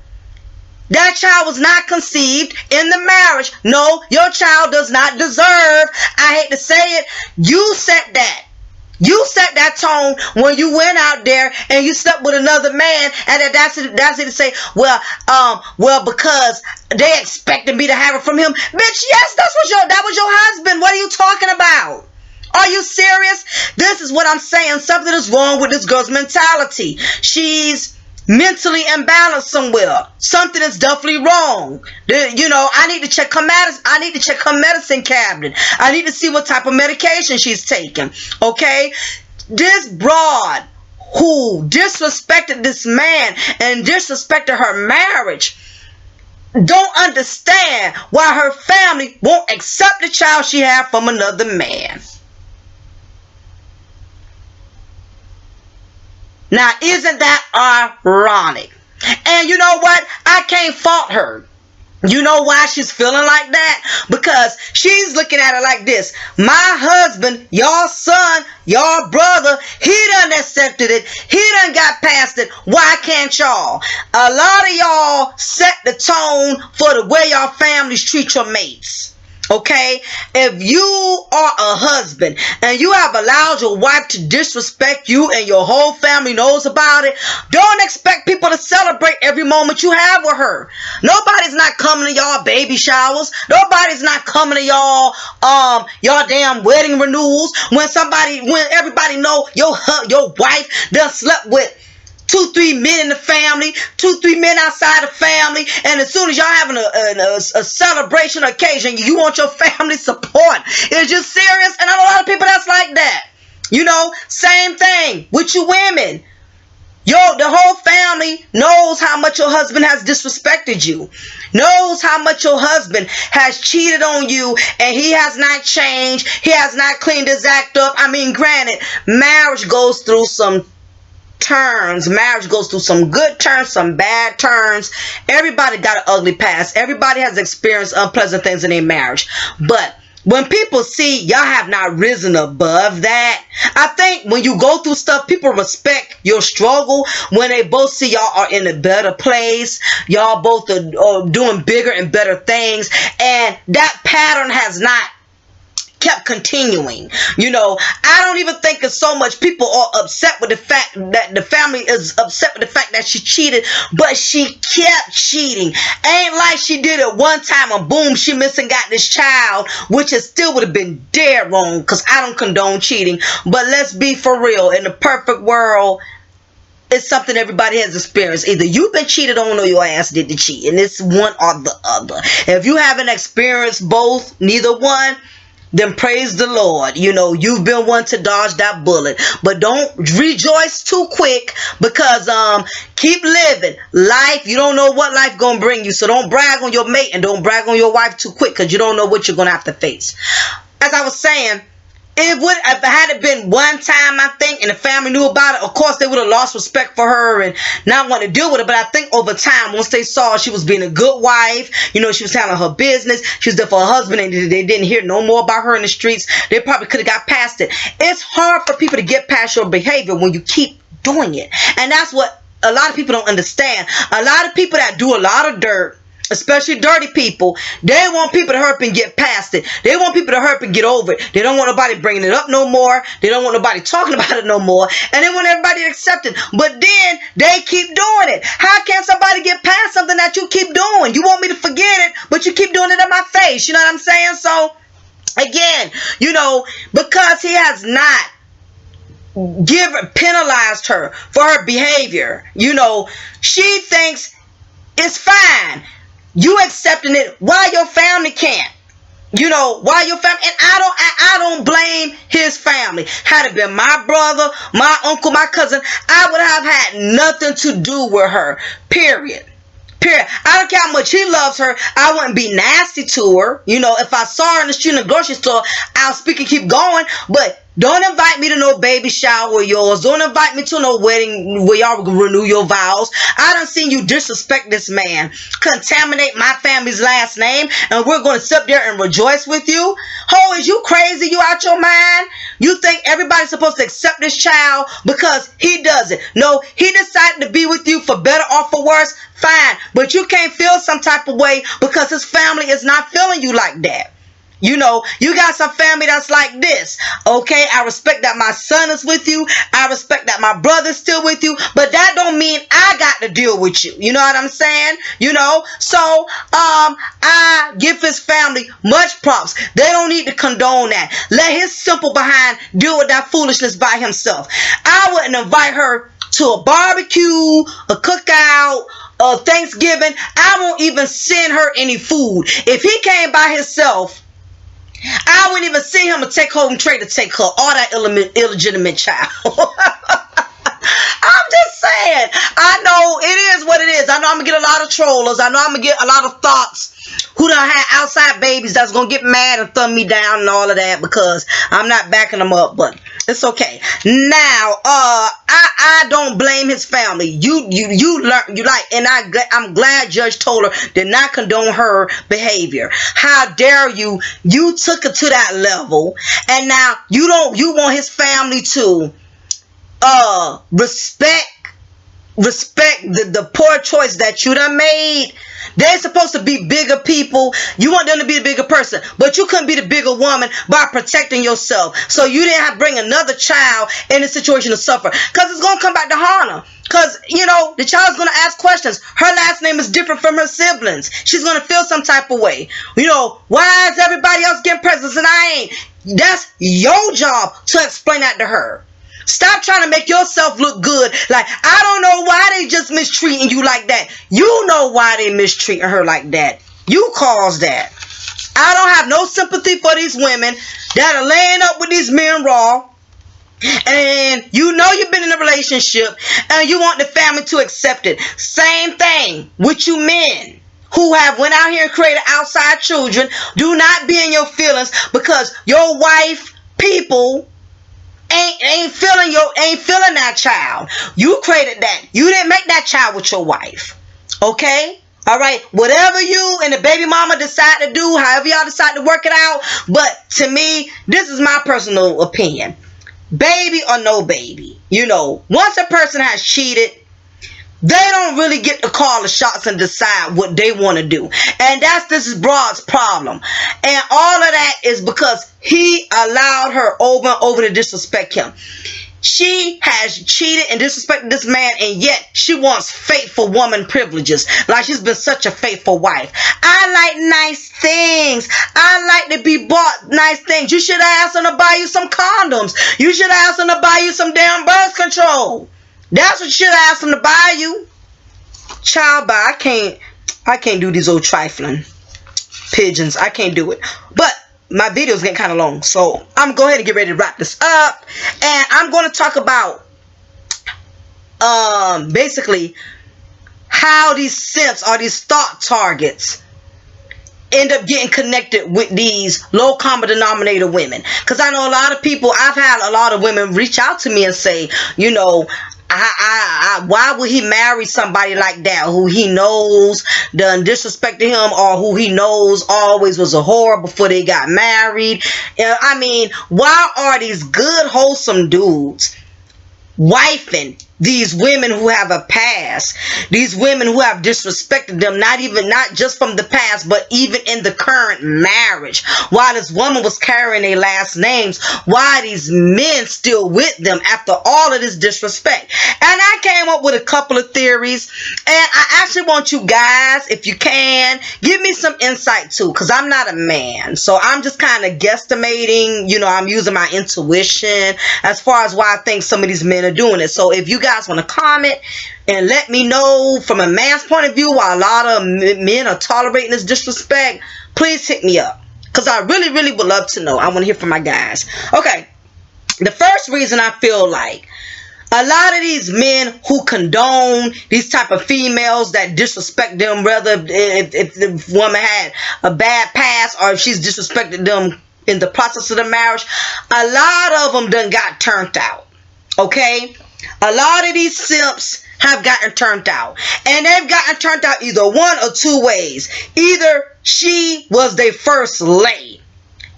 That child was not conceived in the marriage. No, your child does not deserve, I hate to say it, you set that. You set that tone when you went out there and you slept with another man, and that's it to say, well, because they expected me to have it from him. Bitch, yes, that was your husband. What are you talking about? Are you serious? This is what I'm saying. Something is wrong with this girl's mentality. She's mentally imbalanced somewhere. Something is definitely wrong. I need to check her medicine. I need to check her medicine cabinet. I need to see what type of medication she's taking. Okay? This broad who disrespected this man and disrespected her marriage don't understand why her family won't accept the child she had from another man. Now, isn't that ironic? And you know what? I can't fault her. You know why she's feeling like that? Because she's looking at it like this. My husband, your son, your brother, he done accepted it. He done got past it. Why can't y'all? A lot of y'all set the tone for the way y'all families treat your mates. Okay, if you are a husband and you have allowed your wife to disrespect you and your whole family knows about it, don't expect people to celebrate every moment you have with her. Nobody's not coming to y'all baby showers. Nobody's not coming to y'all damn wedding renewals when everybody know your wife done slept with 2-3 men in the family, 2-3 men outside the family, and as soon as y'all having a celebration occasion, you want your family support. Is you serious? And I know a lot of people that's like that. Same thing with you women. The whole family knows how much your husband has disrespected you, knows how much your husband has cheated on you, and he has not changed. He has not cleaned his act up. I mean, granted, marriage goes through some turns. Marriage goes through some good turns, some bad turns. Everybody got an ugly past. Everybody has experienced unpleasant things in their marriage. But when people see y'all have not risen above that, I think when you go through stuff, people respect your struggle. When they both see y'all are in a better place, y'all both are doing bigger and better things, and that pattern has not kept continuing. I don't even think it's so much people are upset with the fact that the family is upset with the fact that she cheated, but she kept cheating. Ain't like she did it one time and boom, she missing got this child, which is still would have been dead wrong, because I don't condone cheating. But let's be for real, in the perfect world, it's something everybody has experienced. Either you've been cheated on or your ass did the cheat, and it's one or the other. If you haven't experienced both, neither one, then praise the Lord. You know, you've been one to dodge that bullet. But don't rejoice too quick, because keep living life. You don't know what life gonna bring you. So don't brag on your mate and don't brag on your wife too quick, because you don't know what you're gonna have to face. As I was saying, if it had been one time, I think, and the family knew about it, of course they would have lost respect for her and not want to deal with it. But I think over time, once they saw she was being a good wife, you know, she was handling her business, she was there for her husband, and they didn't hear no more about her in the streets, they probably could have got past it. It's hard for people to get past your behavior when you keep doing it. And that's what a lot of people don't understand. A lot of people that do a lot of dirt, especially dirty people, they want people to hurry up and get past it. They want people to hurry up and get over it. They don't want nobody bringing it up no more. They don't want nobody talking about it no more. And they want everybody to accept it. But then they keep doing it. How can somebody get past something that you keep doing? You want me to forget it, but you keep doing it in my face. You know what I'm saying? So, again, you know, because he has not penalized her for her behavior, you know, she thinks it's fine. You accepting it while your family can't. You know, while your family, and I don't blame his family. Had it been my brother, my uncle, my cousin, I would have had nothing to do with her. Period. I don't care how much he loves her. I wouldn't be nasty to her. You know, if I saw her in the street in the grocery store, I'll speak and keep going. But don't invite me to no baby shower of yours. Don't invite me to no wedding where y'all renew your vows. I done seen you disrespect this man, contaminate my family's last name, and we're going to sit there and rejoice with you? Ho, is you crazy? You out your mind? You think everybody's supposed to accept this child because he does it? No, he decided to be with you for better or for worse. Fine, but you can't feel some type of way because his family is not feeling you like that. You know, you got some family that's like this. Okay, I respect that my son is with you. I respect that my brother's still with you. But that don't mean I got to deal with you. You know what I'm saying? You know, so I give his family much props. They don't need to condone that. Let his simple behind deal with that foolishness by himself. I wouldn't invite her to a barbecue, a cookout, Thanksgiving. I won't even send her any food. If he came by himself, I wouldn't even send him a take-home tray to take her or that illegitimate child. I'm just saying. I know it is what it is. I know I'm going to get a lot of trollers. I know I'm going to get a lot of thoughts who done had outside babies that's going to get mad and thumb me down and all of that because I'm not backing them up. But it's okay. Now, I don't blame his family. You learn, you like, and I'm glad Judge told her did not condone her behavior. How dare you? You took it to that level, and now you want his family to respect the poor choice that you done made. They're supposed to be bigger people. You want them to be the bigger person, but you couldn't be the bigger woman by protecting yourself. So you didn't have to bring another child in a situation to suffer, because it's going to come back to haunt her. Because, you know, the child's going to ask questions. Her last name is different from her siblings. She's going to feel some type of way. You know, why is everybody else getting presents and I ain't? That's your job to explain that to her. Stop trying to make yourself look good. Like, I don't know why they just mistreating you like that. You know why they mistreating her like that. You caused that. I don't have no sympathy for these women that are laying up with these men raw. And you know you've been in a relationship and you want the family to accept it. Same thing with you men who have went out here and created outside children. Do not be in your feelings because your wife, people, ain't feeling that child. You created that. You didn't make that child with your wife. Okay? All right? Whatever you and the baby mama decide to do, however y'all decide to work it out. But to me, this is my personal opinion. Baby or no baby. You know, once a person has cheated, they don't really get to call the shots and decide what they want to do. And this is Broad's problem. And all of that is because he allowed her over and over to disrespect him. She has cheated and disrespected this man, and yet she wants faithful woman privileges. Like she's been such a faithful wife. I like nice things. I like to be bought nice things. You should have asked him to buy you some condoms. You should have asked him to buy you some damn birth control. That's what you should have asked him to buy you. Child, I can't do these old trifling pigeons. I can't do it. But my video's getting kind of long, so I'm going to go ahead and get ready to wrap this up. And I'm going to talk about basically how these simps or these thought targets end up getting connected with these low common denominator women. Because I know a lot of people, I've had a lot of women reach out to me and say, you know, why would he marry somebody like that who he knows done disrespected him, or who he knows always was a whore before they got married? I mean, why are these good wholesome dudes wifing these women who have a past, these women who have disrespected them, not just from the past, but even in the current marriage? While this woman was carrying their last names, why are these men still with them after all of this disrespect? And I came up with a couple of theories, and I actually want you guys, if you can, give me some insight too, because I'm not a man, so I'm just kind of guesstimating. You know, I'm using my intuition as far as why I think some of these men are doing it. So if you guys want to comment and let me know from a man's point of view why a lot of men are tolerating this disrespect, please hit me up, because I really, really would love to know. I want to hear from my guys. Okay, the first reason I feel like a lot of these men who condone these type of females that disrespect them, whether if the woman had a bad past or if she's disrespected them in the process of the marriage, a lot of them done got turned out. Okay, a lot of these simps have gotten turned out, and they've gotten turned out either one or two ways. Either she was their first lay,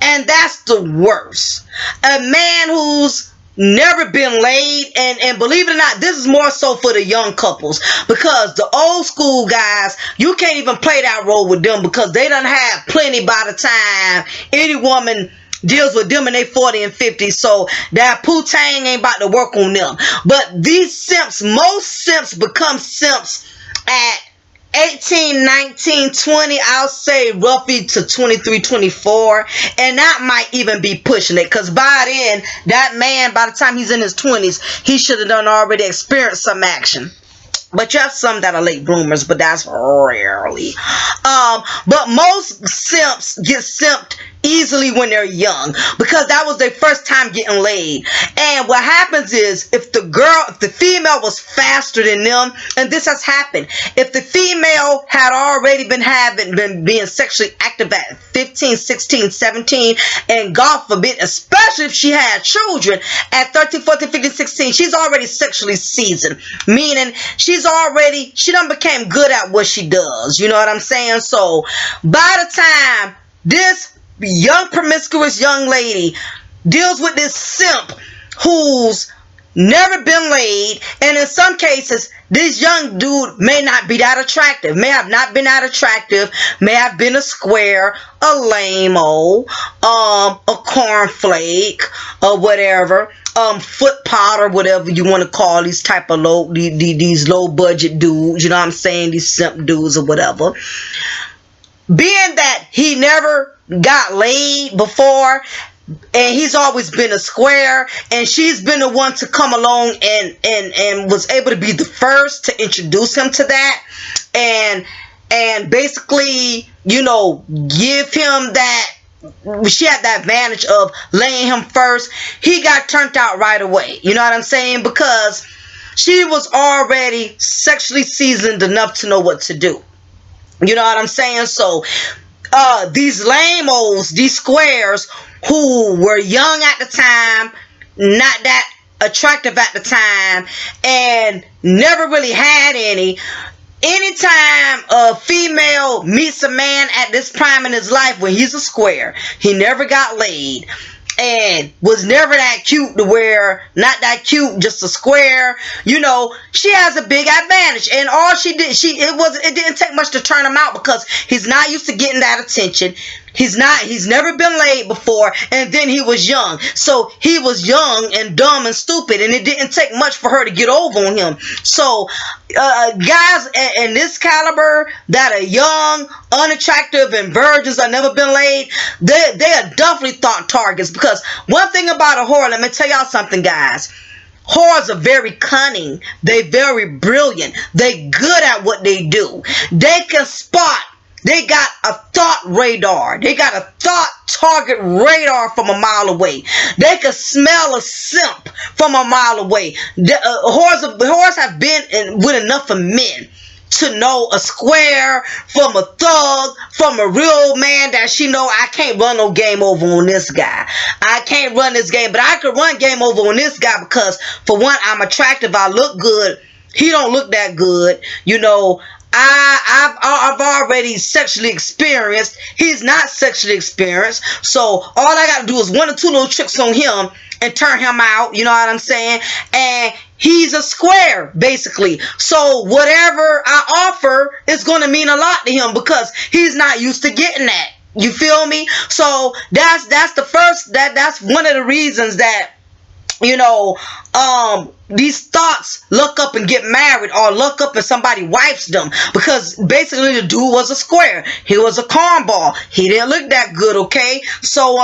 and that's the worst. A man who's never been laid, and believe it or not, this is more so for the young couples, because the old school guys, you can't even play that role with them, because they done have plenty by the time any woman deals with them in their 40 and 50, so that poo-tang ain't about to work on them. But these simps, most simps become simps at 18, 19, 20, I'll say roughly to 23, 24, and that might even be pushing it, because by then, that man, by the time he's in his 20s, he should have done already experienced some action. But you have some that are late bloomers, but that's rarely. But most simps get simped easily when they're young, because that was their first time getting laid. And what happens is, if the female was faster than them, and this has happened, if the female had already been being sexually active at 15, 16, 17, and God forbid, especially if she had children at 13, 14, 15, 16, she's already sexually seasoned, meaning she done became good at what she does. You know what I'm saying? So by the time this young promiscuous young lady deals with this simp who's never been laid, and in some cases this young dude may not be that attractive, may have not been that attractive, may have been a square, a lame-o, a cornflake, or whatever, foot powder, whatever you want to call these type of these low budget dudes, you know what I'm saying, these simp dudes or whatever. Being that he never got laid before, and he's always been a square, and she's been the one to come along and was able to be the first to introduce him to that, and basically, you know, give him that. She had that advantage of laying him first. He got turned out right away. You know what I'm saying? Because she was already sexually seasoned enough to know what to do. You know what I'm saying? So these lame-os, these squares who were young at the time, not that attractive at the time, and never really had any. Anytime a female meets a man at this prime in his life when he's a square, he never got laid, and was never that cute to where, not that cute, just a square, you know, she has a big advantage. And all she did, it didn't take much to turn him out, because he's not used to getting that attention. He's never been laid before, and then he was young. So he was young and dumb and stupid, and it didn't take much for her to get over on him. So guys in this caliber that are young, unattractive, and virgins that never been laid, they are definitely thought targets. Because one thing about a whore, let me tell y'all something, guys. Whores are very cunning. They very brilliant. They good at what they do. They can spot They got a thought radar. They got a thought target radar from a mile away. They can smell a simp from a mile away. Whores have been with enough of men to know a square from a thug, from a real man that she know I can't run no game over on this guy. I can't run this game, but I can run game over on this guy because, for one, I'm attractive. I look good. He don't look that good. You know, I've already sexually experienced. He's not sexually experienced. So all I got to do is 1 or 2 little tricks on him and turn him out. You know what I'm saying? And he's a square, basically. So whatever I offer is going to mean a lot to him because he's not used to getting that. You feel me? So that's the first, that's one of the reasons that, you know, these thoughts look up and get married, or look up and somebody wipes them, because basically the dude was a square. He was a cornball. He didn't look that good, okay? So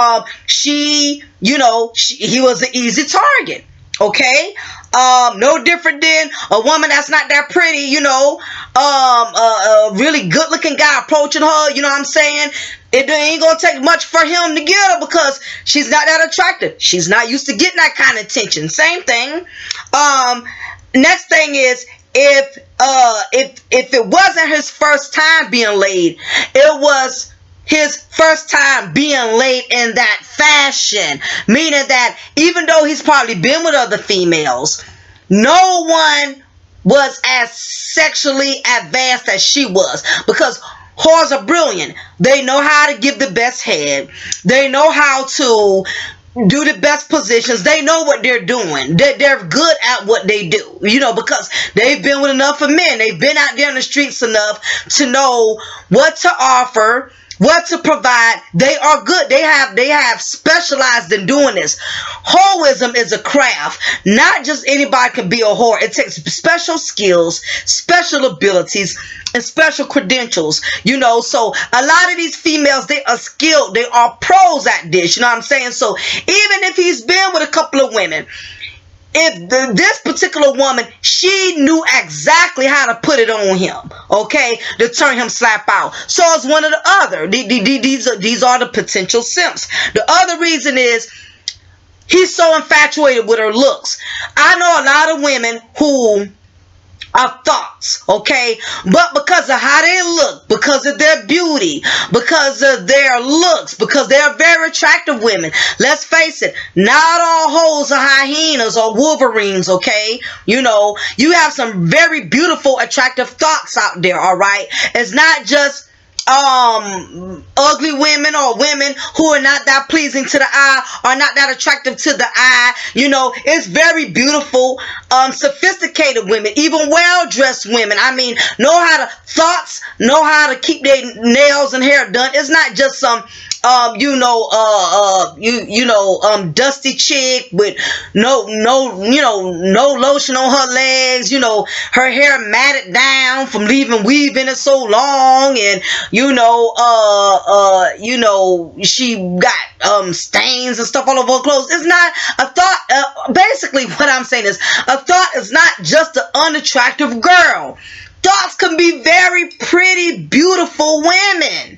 he was an easy target, okay? No different than a woman that's not that pretty, you know, a really good looking guy approaching her, you know what I'm saying? It ain't gonna take much for him to get her because she's not that attractive. She's not used to getting that kind of attention. Same thing. Next thing is, if it wasn't his first time being laid, it was his first time being laid in that fashion. Meaning that even though he's probably been with other females, no one was as sexually advanced as she was, because whores are brilliant. They know how to give the best head. They know how to do the best positions. They know what they're doing. They're good at what they do, you know, because they've been with enough of men. They've been out there in the streets enough to know what to offer, what to provide. They are good. They have specialized in doing this. Whoreism is a craft. Not just anybody can be a whore. It takes special skills, special abilities, and special credentials, you know. So a lot of these females, they are skilled. They are pros at this, you know what I'm saying? So even if he's been with a couple of women, if this particular woman, she knew exactly how to put it on him, okay, to turn him slap out. So it's one of the other. These are the potential simps. The other reason is he's so infatuated with her looks. I know a lot of women who are thoughts, okay, but because of how they look, because of their beauty, because of their looks, because they're very attractive women. Let's face it, not all hoes are hyenas or wolverines, okay? You know, you have some very beautiful, attractive thoughts out there, all right? It's not just ugly women or women who are not that pleasing to the eye or not that attractive to the eye. You know, it's very beautiful, sophisticated women, even well-dressed women. I mean, know how to keep their nails and hair done. It's not just some dusty chick with no lotion on her legs, you know, her hair matted down from weaving it so long, and she got stains and stuff all over her clothes. It's not a thought. Basically what I'm saying is, a thought is not just an unattractive girl. Thoughts can be very pretty, beautiful women,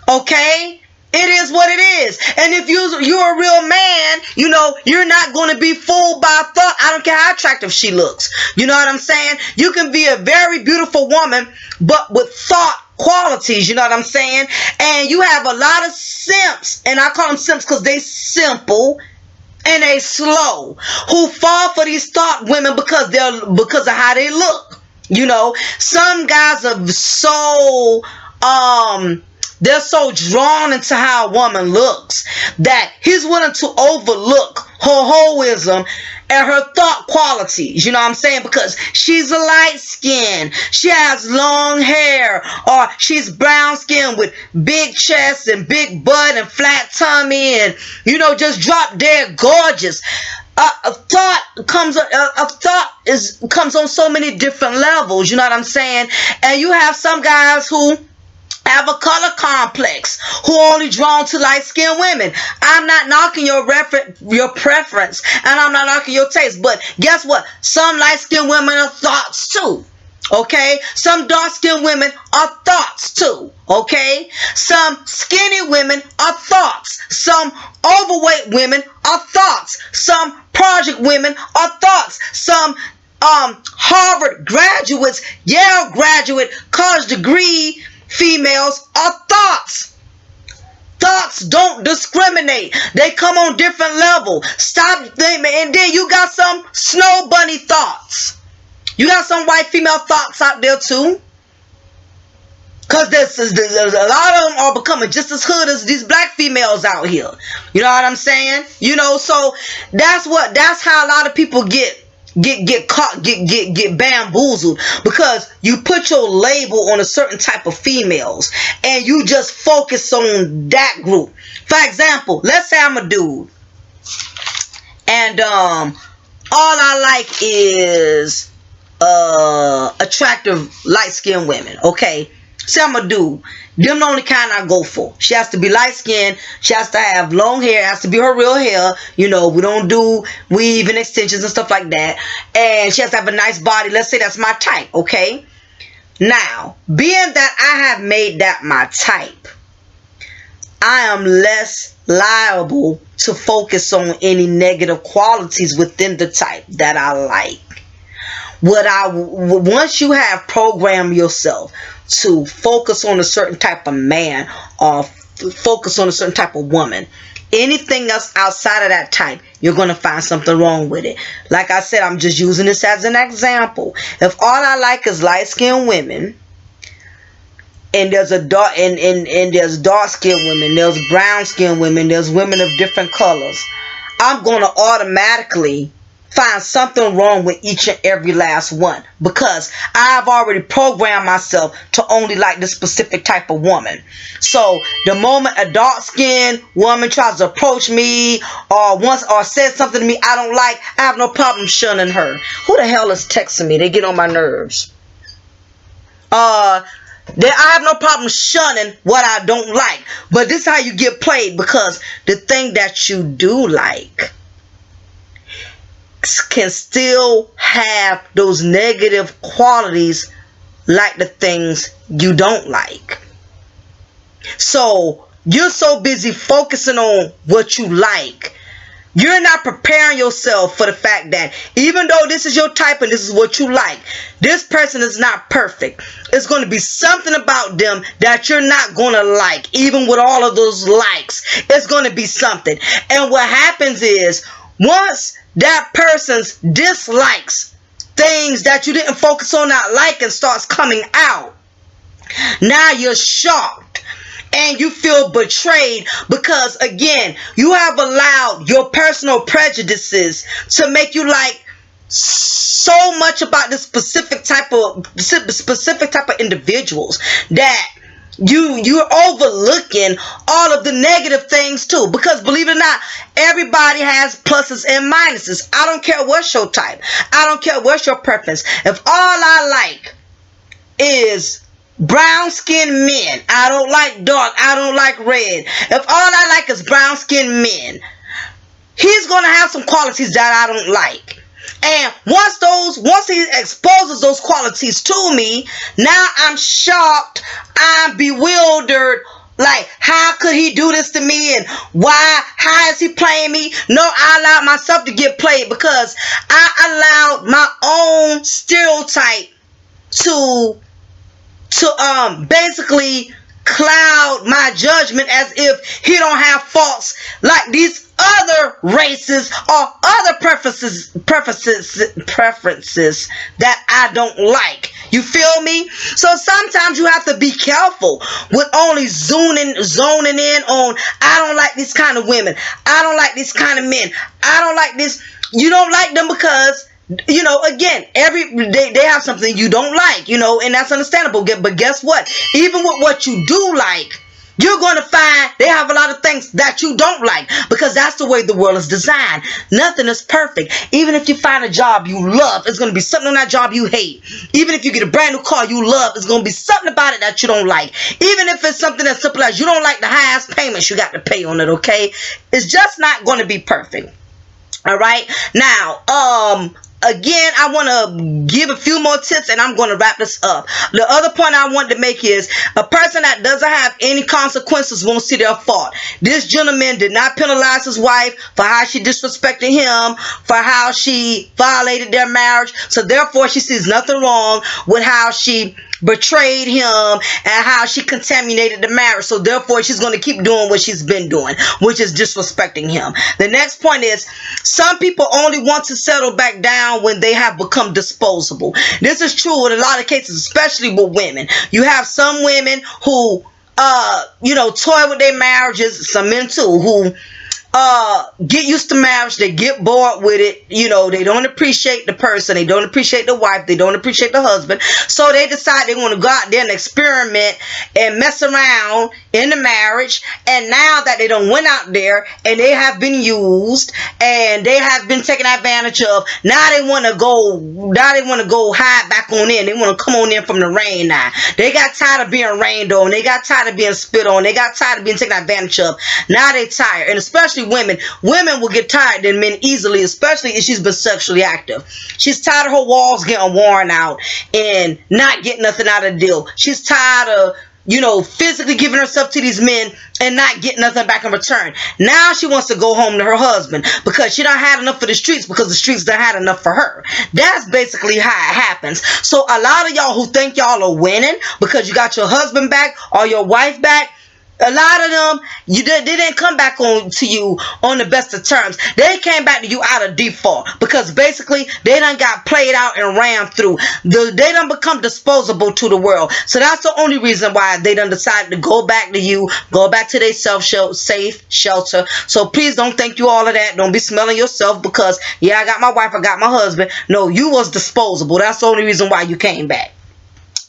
okay? It is what it is. And if you're a real man, you know, you're not going to be fooled by a thought. I don't care how attractive she looks. You know what I'm saying? You can be a very beautiful woman, but with thought qualities, you know what I'm saying? And you have a lot of simps, and I call them simps because they simple and they slow, who fall for these thought women because of how they look. You know, some guys are so they're so drawn into how a woman looks that he's willing to overlook her wholeism and her thought qualities, you know what I'm saying? Because she's a light skin, she has long hair, or she's brown skin with big chest and big butt and flat tummy, and, you know, just drop dead gorgeous. A thought comes on so many different levels, you know what I'm saying? And you have some guys who have a color complex, who are only drawn to light-skinned women. I'm not knocking your preference, and I'm not knocking your taste, but guess what? Some light-skinned women are thoughts too. Okay, some dark-skinned women are thoughts too. Okay, some skinny women are thoughts. Some overweight women are thoughts. Some project women are thoughts. Some Harvard graduates, Yale graduate, college degree females are thoughts. Thoughts don't discriminate. They come on different level. Stop them. And then you got some snow bunny thoughts. You got some white female thoughts out there too. Because there's a lot of them are becoming just as hood as these black females out here. You know what I'm saying? You know, so that's how a lot of people get caught, get bamboozled, because you put your label on a certain type of females and you just focus on that group. For example, let's say I'm a dude and all I like is attractive light-skinned women. Okay, say I'm a dude. Them the only kind I go for. She has to be light-skinned. She has to have long hair. It has to be her real hair. You know, we don't do weave and extensions and stuff like that. And she has to have a nice body. Let's say that's my type. Okay. Now, being that I have made that my type, I am less liable to focus on any negative qualities within the type that I like. Once you have programmed yourself to focus on a certain type of man or focus on a certain type of woman, anything else outside of that type, you're going to find something wrong with it. Like I said, I'm just using this as an example. If all I like is light-skinned women, and there's there's dark-skinned women, there's brown-skinned women, there's women of different colors, I'm going to automatically find something wrong with each and every last one, because I've already programmed myself to only like this specific type of woman. So the moment a dark-skinned woman tries to approach me or says something to me I don't like, I have no problem shunning her. Who the hell is texting me? They get on my nerves. I have no problem shunning what I don't like. But this is how you get played, because the thing that you do like can still have those negative qualities like the things you don't like. So you're so busy focusing on what you like, you're not preparing yourself for the fact that even though this is your type and this is what you like, this person is not perfect. It's going to be something about them that you're not going to like. Even with all of those likes, it's going to be something. And what happens is, once that person's dislikes, things that you didn't focus on not liking, starts coming out, now you're shocked and you feel betrayed, because again, you have allowed your personal prejudices to make you like so much about this specific type of individuals that you're overlooking all of the negative things too. Because believe it or not, everybody has pluses and minuses. I don't care what's your type. I don't care what's your preference. If all I like is brown skinned men, I don't like dark, I don't like red. If all I like is brown skinned men, he's going to have some qualities that I don't like. And once he exposes those qualities to me, now I'm shocked, I'm bewildered. Like, how could he do this to me? And how is he playing me? No, I allowed myself to get played, because I allowed my own stereotype to basically cloud my judgment, as if he don't have faults like these other races or other preferences that I don't like. You feel me? So sometimes you have to be careful with only zoning in on, I don't like this kind of women, I don't like this kind of men, I don't like this. You don't like them because, you know, again, they have something you don't like, you know, and that's understandable. But guess what? Even with what you do like, you're going to find they have a lot of things that you don't like, because that's the way the world is designed. Nothing is perfect. Even if you find a job you love, it's going to be something on that job you hate. Even if you get a brand new car you love, it's going to be something about it that you don't like. Even if it's something as simple as you don't like the highest payments you got to pay on it, okay? It's just not going to be perfect. All right? Now, again, I want to give a few more tips and I'm going to wrap this up. The other point I wanted to make is a person that doesn't have any consequences won't see their fault. This gentleman did not penalize his wife for how she disrespected him, for how she violated their marriage. So therefore, she sees nothing wrong with how she betrayed him and how she contaminated the marriage. So therefore, she's going to keep doing what she's been doing, which is disrespecting him. The next point is, some people only want to settle back down when they have become disposable. This is true in a lot of cases, especially with women. You have some women who toy with their marriages, some men too, who get used to marriage, they get bored with it, they don't appreciate the person, they don't appreciate the wife, they don't appreciate the husband, so they decide they want to go out there and experiment and mess around in the marriage. And now that they done went out there and they have been used and they have been taken advantage of, now they want to go hide back on in. They want to come on in from the rain now. They got tired of being rained on, they got tired of being spit on, they got tired of being taken advantage of. Now they tired. And especially women will get tired than men easily, especially if she's been sexually active. She's tired of her walls getting worn out and not getting nothing out of the deal. She's tired of physically giving herself to these men and not getting nothing back in return. Now she wants to go home to her husband because she done had enough for the streets, because the streets done had enough for her. That's basically how it happens. So a lot of y'all who think y'all are winning because you got your husband back or your wife back, a lot of them, they didn't come back to you on the best of terms. They came back to you out of default because basically they done got played out and ran through. They done become disposable to the world. So that's the only reason why they done decided to go back to you, go back to their safe shelter. So please don't think you all of that. Don't be smelling yourself because, yeah, I got my wife, I got my husband. No, you was disposable. That's the only reason why you came back.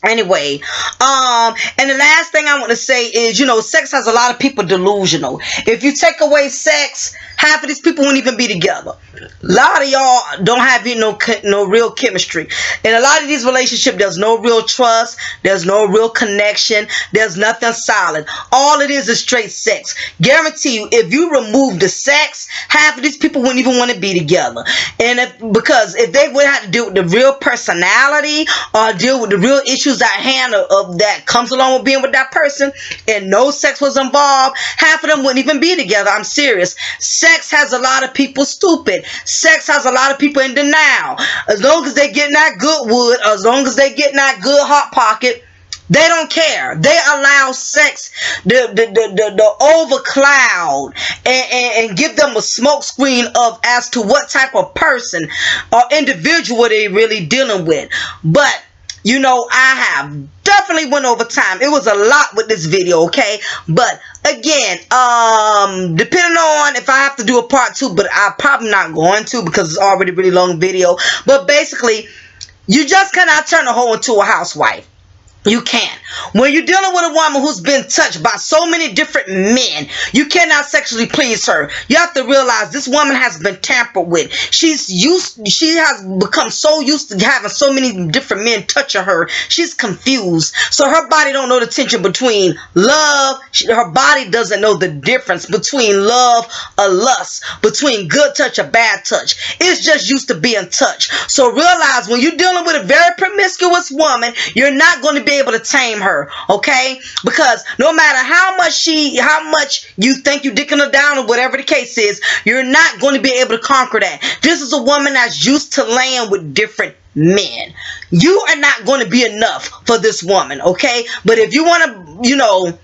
Anyway, and the last thing I want to say is, sex has a lot of people delusional. If you take away sex, half of these people won't even be together. A lot of y'all don't have no real chemistry. In a lot of these relationships, there's no real trust. There's no real connection. There's nothing solid. All it is straight sex. Guarantee you, if you remove the sex, half of these people wouldn't even want to be together. And because if they would have to deal with the real personality or deal with the real issues at hand of that comes along with being with that person, and no sex was involved, half of them wouldn't even be together. I'm serious. Sex has a lot of people stupid. Sex has a lot of people in denial. As long as they getting that good wood, as long as they getting that good hot pocket, they don't care. They allow sex the overcloud and give them a smoke screen of as to what type of person or individual they really dealing with. But I have definitely went over time. It was a lot with this video, okay? But again, depending on if I have to do a part 2, but I'm probably not going to because it's already a really long video. But basically, you just cannot turn a hoe into a housewife. You can't. When you're dealing with a woman who's been touched by so many different men, you cannot sexually please her. You have to realize this woman has been tampered with. She has become so used to having so many different men touching her. She's confused. So her body don't know the tension between love. Her body doesn't know the difference between love or lust, between good touch or bad touch. It's just used to being touched. So realize when you're dealing with a very promiscuous woman, you're not going to be able to tame her, okay? Because no matter how much you think you're dicking her down or whatever the case is, you're not going to be able to conquer that. This is a woman that's used to laying with different men. You are not going to be enough for this woman, okay? But if you want to,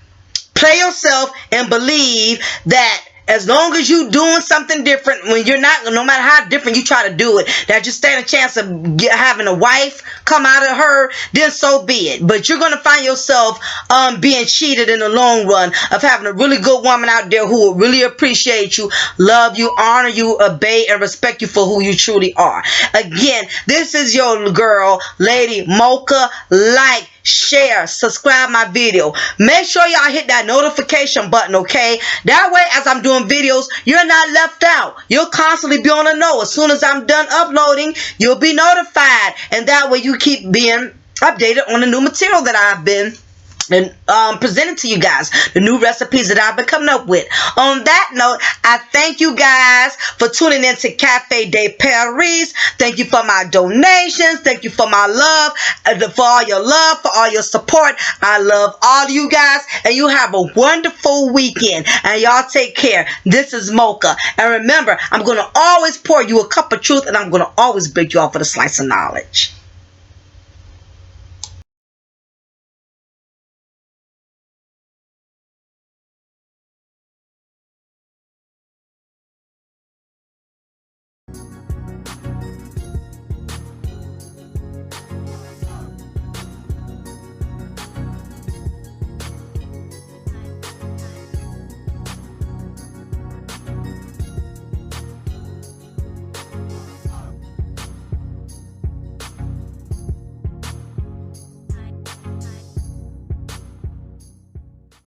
play yourself and believe that as long as you doing something different, when you're not, no matter how different you try to do it, that you stand a chance of having a wife come out of her, then so be it. But you're going to find yourself being cheated in the long run of having a really good woman out there who will really appreciate you, love you, honor you, obey, and respect you for who you truly are. Again, this is your girl, Lady Mocha. Like, share, subscribe my video. Make sure y'all hit that notification button, okay? That way, as I'm doing videos, you're not left out. You'll constantly be on the know. As soon as I'm done uploading, you'll be notified. And that way you keep being updated on the new material that I've been and presenting to you guys the new recipes that I've been coming up with. On that note, I thank you guys for tuning in to Cafe de Paris. Thank you for my donations. Thank you for my love, for all your love, for all your support. I love all of you guys, and you have a wonderful weekend. And y'all take care. This is Mocha, and remember, I'm gonna always pour you a cup of truth, and I'm gonna always break you off with a slice of knowledge.